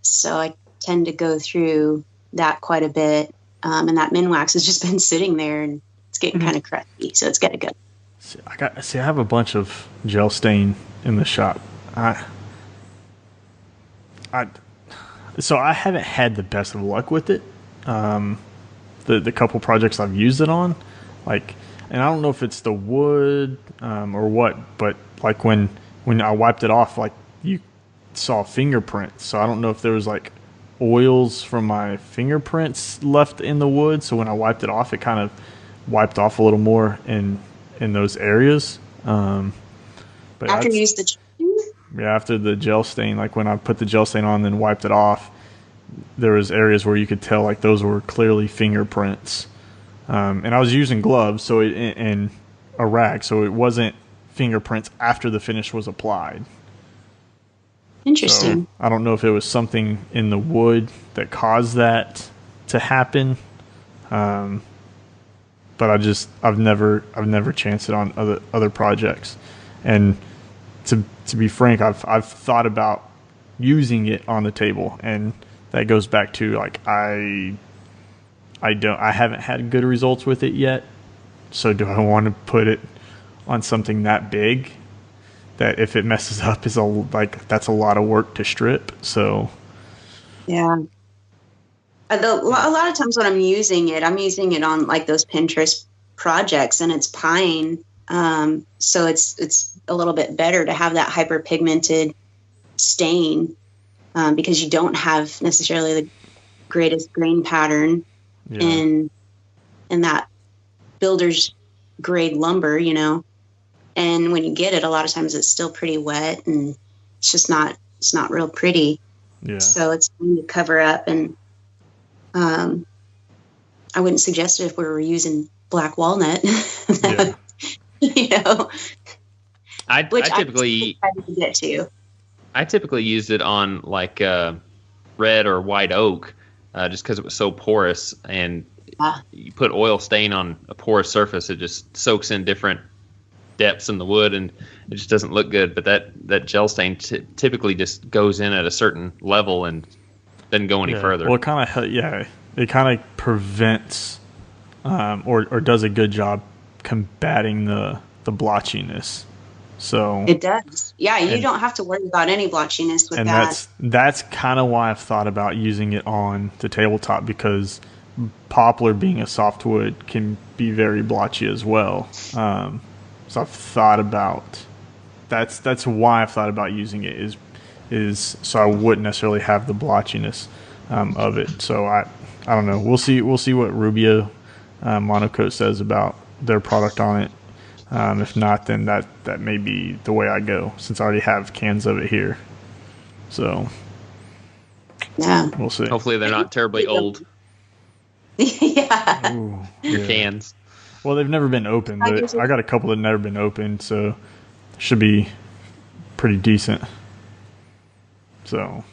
so I tend to go through that quite a bit. And that Minwax has just been sitting there and it's getting kind of crusty. So it's got to go. I have a bunch of gel stain in the shop. So I haven't had the best of luck with it. The couple projects I've used it on, and I don't know if it's the wood or what, but when I wiped it off, you saw fingerprints. So I don't know if there was oils from my fingerprints left in the wood. So when I wiped it off, it kind of wiped off a little more in those areas. But after you used the after the gel stain, when I put the gel stain on and then wiped it off, there was areas where you could tell those were clearly fingerprints. And I was using gloves and a rag, so it wasn't fingerprints after the finish was applied. Interesting. So I don't know if it was something in the wood that caused that to happen. But I've never chanced it on other projects. And to be frank, I've thought about using it on the table, and that goes back to I haven't had good results with it yet. So do I want to put it on something that big that if it messes up is that's a lot of work to strip? So yeah. A lot of times when I'm using it on those Pinterest projects, and it's pine. So it's a little bit better to have that hyperpigmented stain because you don't have necessarily the greatest grain pattern in that builder's grade lumber, you know. And when you get it, a lot of times it's still pretty wet and it's not real pretty. Yeah. So it's going to cover up, and I wouldn't suggest it if we were using black walnut. Yeah. You know, I typically get to. I typically used it on like red or white oak, just because it was so porous, and you put oil stain on a porous surface, it just soaks in different depths in the wood, and it just doesn't look good. But that gel stain typically just goes in at a certain level and doesn't go any further. Well, it kind of prevents or does a good job combating the blotchiness. So it does. Yeah, you don't have to worry about any blotchiness with and that. That's kind of why I've thought about using it on the tabletop, because poplar, being a softwood, can be very blotchy as well. So I've thought about that's why I've thought about using it is so I wouldn't necessarily have the blotchiness of it. So I don't know. We'll see what Rubio Monocoat says about their product on it. If not, then that may be the way I go, since I already have cans of it here. So yeah, we'll see. Hopefully they're not terribly old. Yeah. Ooh, Your cans. Well, they've never been opened. But I got a couple that never been opened, so should be pretty decent. So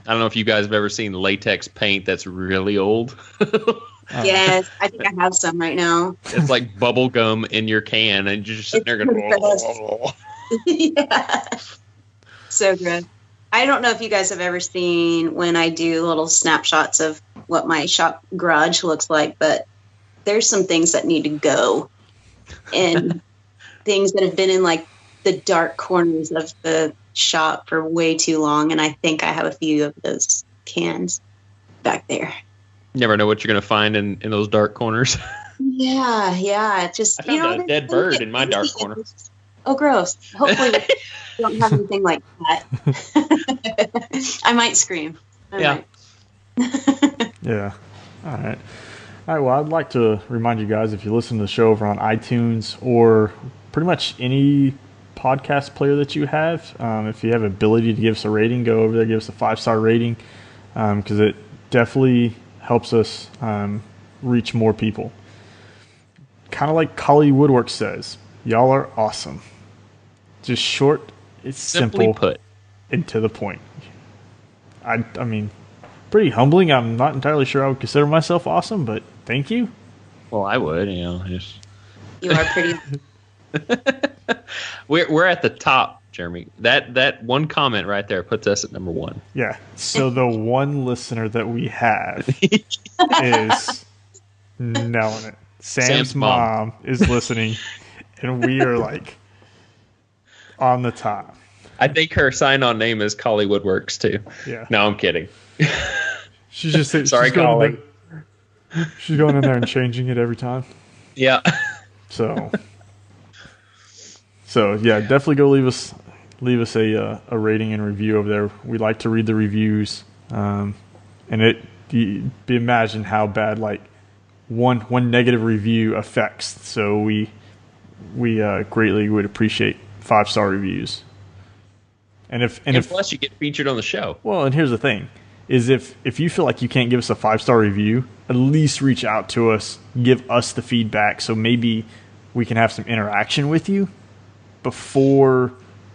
I don't know if you guys have ever seen latex paint that's really old. Yes, I think I have some right now. It's like bubble gum in your can, and you're just sitting there going, oh. Yeah. So good. I don't know if you guys have ever seen when I do little snapshots of what my shop garage looks like, but there's some things that need to go, and things that have been in like the dark corners of the shop for way too long. And I think I have a few of those cans back there. You never know what you're going to find in those dark corners. Yeah. Just, I found a dead bird in my dark corner. Oh, gross. Hopefully we don't have anything like that. I might scream. Yeah. Yeah. All right. Well, I'd like to remind you guys, if you listen to the show over on iTunes or pretty much any podcast player that you have, if you have ability to give us a rating, go over there, give us a 5-star rating, because it definitely helps us reach more people. Kind of like Colley Woodworks says, y'all are awesome. Just short, it's Simply simple, put, and to the point. I mean, pretty humbling. I'm not entirely sure I would consider myself awesome, but thank you. Well, I would, just... You are pretty. We're at the top, Jeremy. That one comment right there puts us at number 1. Yeah. So the one listener that we have is nailing it. Sam's mom is listening, and we are like on the top. I think her sign-on name is Colley Woodworks too. Yeah. No, I'm kidding. She's just sorry, Colley. She's going in there and changing it every time. Yeah. So yeah, definitely go leave us a rating and review over there. We like to read the reviews, and imagine how bad like one negative review affects. So we greatly would appreciate 5-star reviews. And plus you get featured on the show. Well, and here's the thing, is if you feel like you can't give us a 5-star review, at least reach out to us, give us the feedback, so maybe we can have some interaction with you before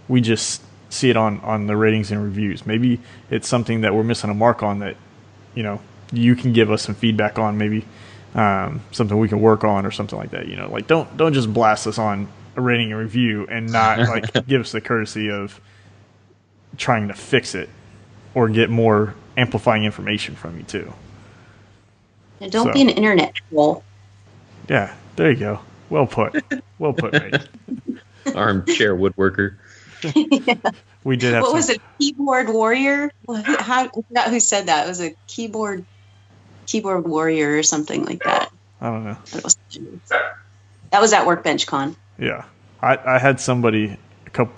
we just see it on the ratings and reviews. Maybe it's something that we're missing a mark on that, you can give us some feedback on, maybe something we can work on or something like that. Like don't just blast us on a rating and review and not like give us the courtesy of trying to fix it or get more amplifying information from you too. And don't be an internet troll. Yeah, there you go. Well put, mate. Armchair woodworker. Yeah. We did have. What was it? Keyboard warrior? I forgot who said that. It was a keyboard warrior or something like that. I don't know. That was at Workbench Con. Yeah, I had somebody a couple,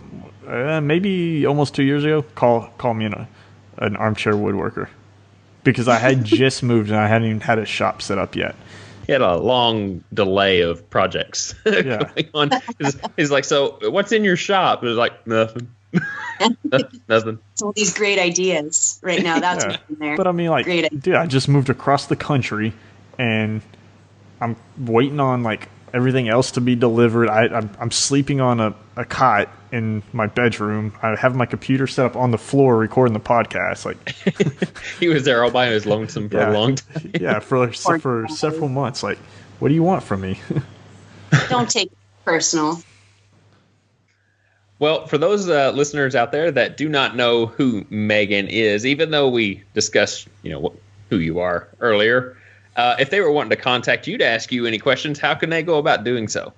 maybe almost 2 years ago, call me an armchair woodworker because I had just moved and I hadn't even had a shop set up yet. He had a long delay of projects going on. He's like, so what's in your shop? It was like, nothing. Nothing. All these great ideas right now. That's what's in there. But I mean, like, dude, I just moved across the country and I'm waiting on like everything else to be delivered. I'm sleeping on a cot in my bedroom. I have my computer set up on the floor recording the podcast. Like he was there all by his lonesome for a long time. Yeah, for several months. Like, what do you want from me? Don't take it personal. Well, for those listeners out there that do not know who Meghan is, even though we discussed, who you are earlier, if they were wanting to contact you to ask you any questions, how can they go about doing so?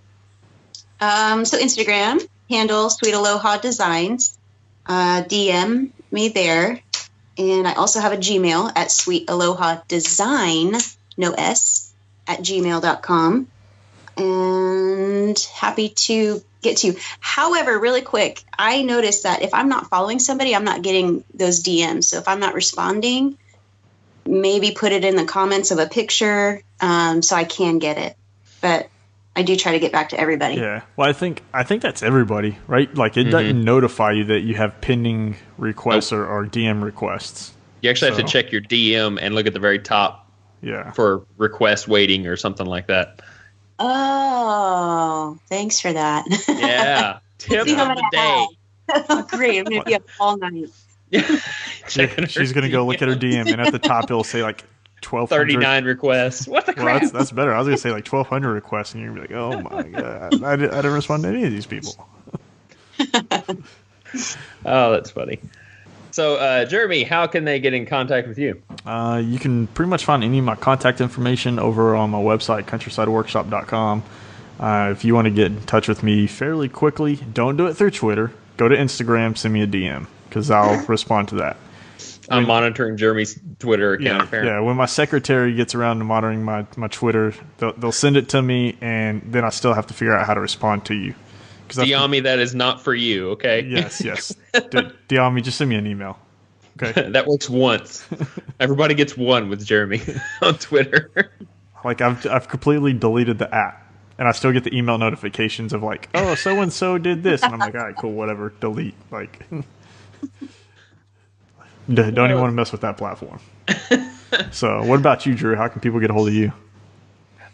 So Instagram, handle Sweet Aloha Designs. DM me there. And I also have a Gmail at Sweet Aloha Design, no S, at gmail.com. And happy to get to you. However, really quick, I noticed that if I'm not following somebody, I'm not getting those DMs. So if I'm not responding, maybe put it in the comments of a picture so I can get it. But I do try to get back to everybody. Yeah. Well, I think that's everybody, right? Like it doesn't notify you that you have pending requests or DM requests. You actually have to check your DM and look at the very top for request waiting or something like that. Oh, thanks for that. Yeah. Tip of the day. Great. I'm going to be up all night. She's going to go look at her DM, and at the top it'll say like 1,239 requests. What the crap? Well, that's better. I was going to say like 1,200 requests, and you're going to be like, oh my God. I didn't respond to any of these people. Oh, that's funny. So, Jeremy, how can they get in contact with you? You can pretty much find any of my contact information over on my website, countrysideworkshop.com. If you want to get in touch with me fairly quickly, don't do it through Twitter. Go to Instagram, send me a DM, because I'll respond to that. I'm monitoring Jeremy's Twitter account, apparently. Yeah, when my secretary gets around to monitoring my Twitter, they'll send it to me, and then I still have to figure out how to respond to you. Diami, that is not for you, okay? Yes. Diami, just send me an email. Okay. That works once. Everybody gets one with Jeremy on Twitter. Like I've completely deleted the app, and I still get the email notifications of like, oh, so and so did this, and I'm like, all right, cool, whatever, delete. Like, don't even want to mess with that platform. So, what about you, Drew? How can people get a hold of you?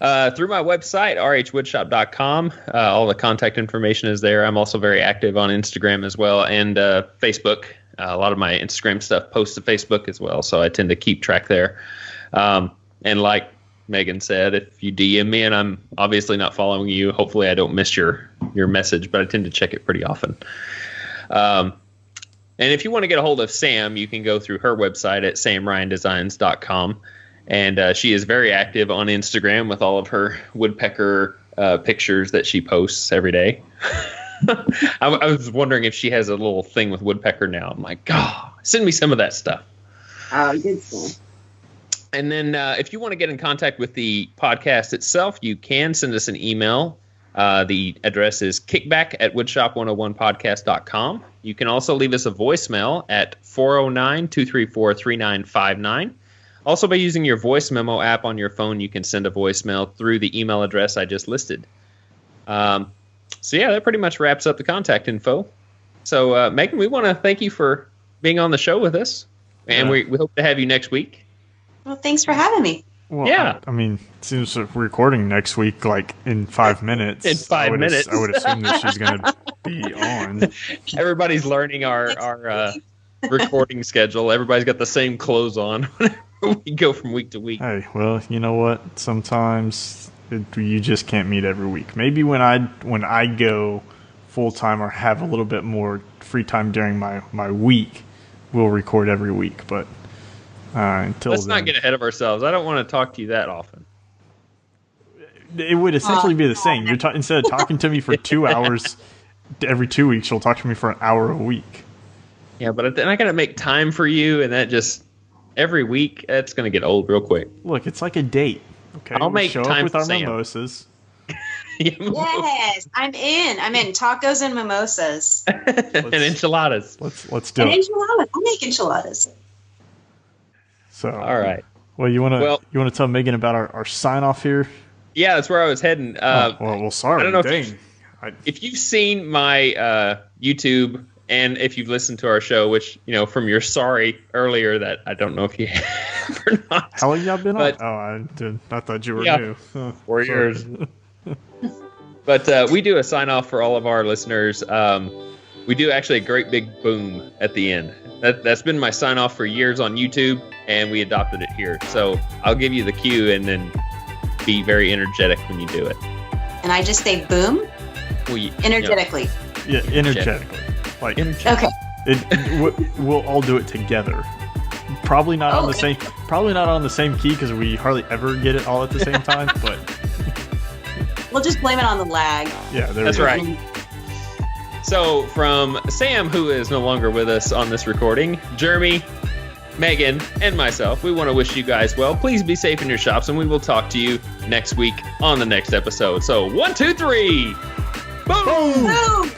Through my website, rhwoodshop.com. All the contact information is there. I'm also very active on Instagram as well, and Facebook. A lot of my Instagram stuff posts to Facebook as well, so I tend to keep track there. And like Meghan said, if you DM me and I'm obviously not following you, hopefully I don't miss your message, but I tend to check it pretty often. And if you want to get a hold of Sam, you can go through her website at samryandesigns.com. And she is very active on Instagram with all of her woodpecker pictures that she posts every day. I was wondering if she has a little thing with woodpecker now. I'm like, God, send me some of that stuff. Oh, good stuff. And then if you want to get in contact with the podcast itself, you can send us an email. The address is kickback@woodshop101podcast.com. You can also leave us a voicemail at 409-234-3959. Also, by using your voice memo app on your phone, you can send a voicemail through the email address I just listed. So, yeah, that pretty much wraps up the contact info. So, Meghan, we want to thank you for being on the show with us. And we hope to have you next week. Well, thanks for having me. Well, yeah. I mean, it seems we're recording next week, like in 5 minutes. In 5 minutes. I would assume that she's going to be on. Everybody's learning our recording schedule. Everybody's got the same clothes on. We go from week to week. Hey, well, you know what? Sometimes you just can't meet every week. Maybe when I go full time or have a little bit more free time during my week, we'll record every week. But until let's not get ahead of ourselves. I don't want to talk to you that often. It would essentially be the same. You're instead of talking to me for 2 hours every 2 weeks, you'll talk to me for an hour a week. Yeah, but then I got to make time for you, and that just every week, that's going to get old real quick. Look, it's like a date. Okay, I'll make show time up with our Sam. mimosas. Yes, I'm in tacos and mimosas and enchiladas. Let's do it. Enchiladas. I'll make enchiladas. So All right. Well, you want to tell Megan about our sign off here? Yeah, that's where I was heading. Well, sorry. I don't know Dang. if you've seen my YouTube and if you've listened to our show, which, from your sorry earlier that I don't know if you have or not. How long y'all been on? Oh, I did. I thought you were new. 4 years. But we do a sign off for all of our listeners. We do actually a great big boom at the end. That's been my sign off for years on YouTube, and we adopted it here. So I'll give you the cue and then be very energetic when you do it. And I just say boom? Energetically. Yeah, energetically. Like, okay. We'll all do it together. Probably not on the same. Probably not on the same key because we hardly ever get it all at the same time. But we'll just blame it on the lag. Yeah, that's right. So from Sam, who is no longer with us on this recording, Jeremy, Megan, and myself, we want to wish you guys well. Please be safe in your shops, and we will talk to you next week on the next episode. So 1, 2, 3. Boom! Boom!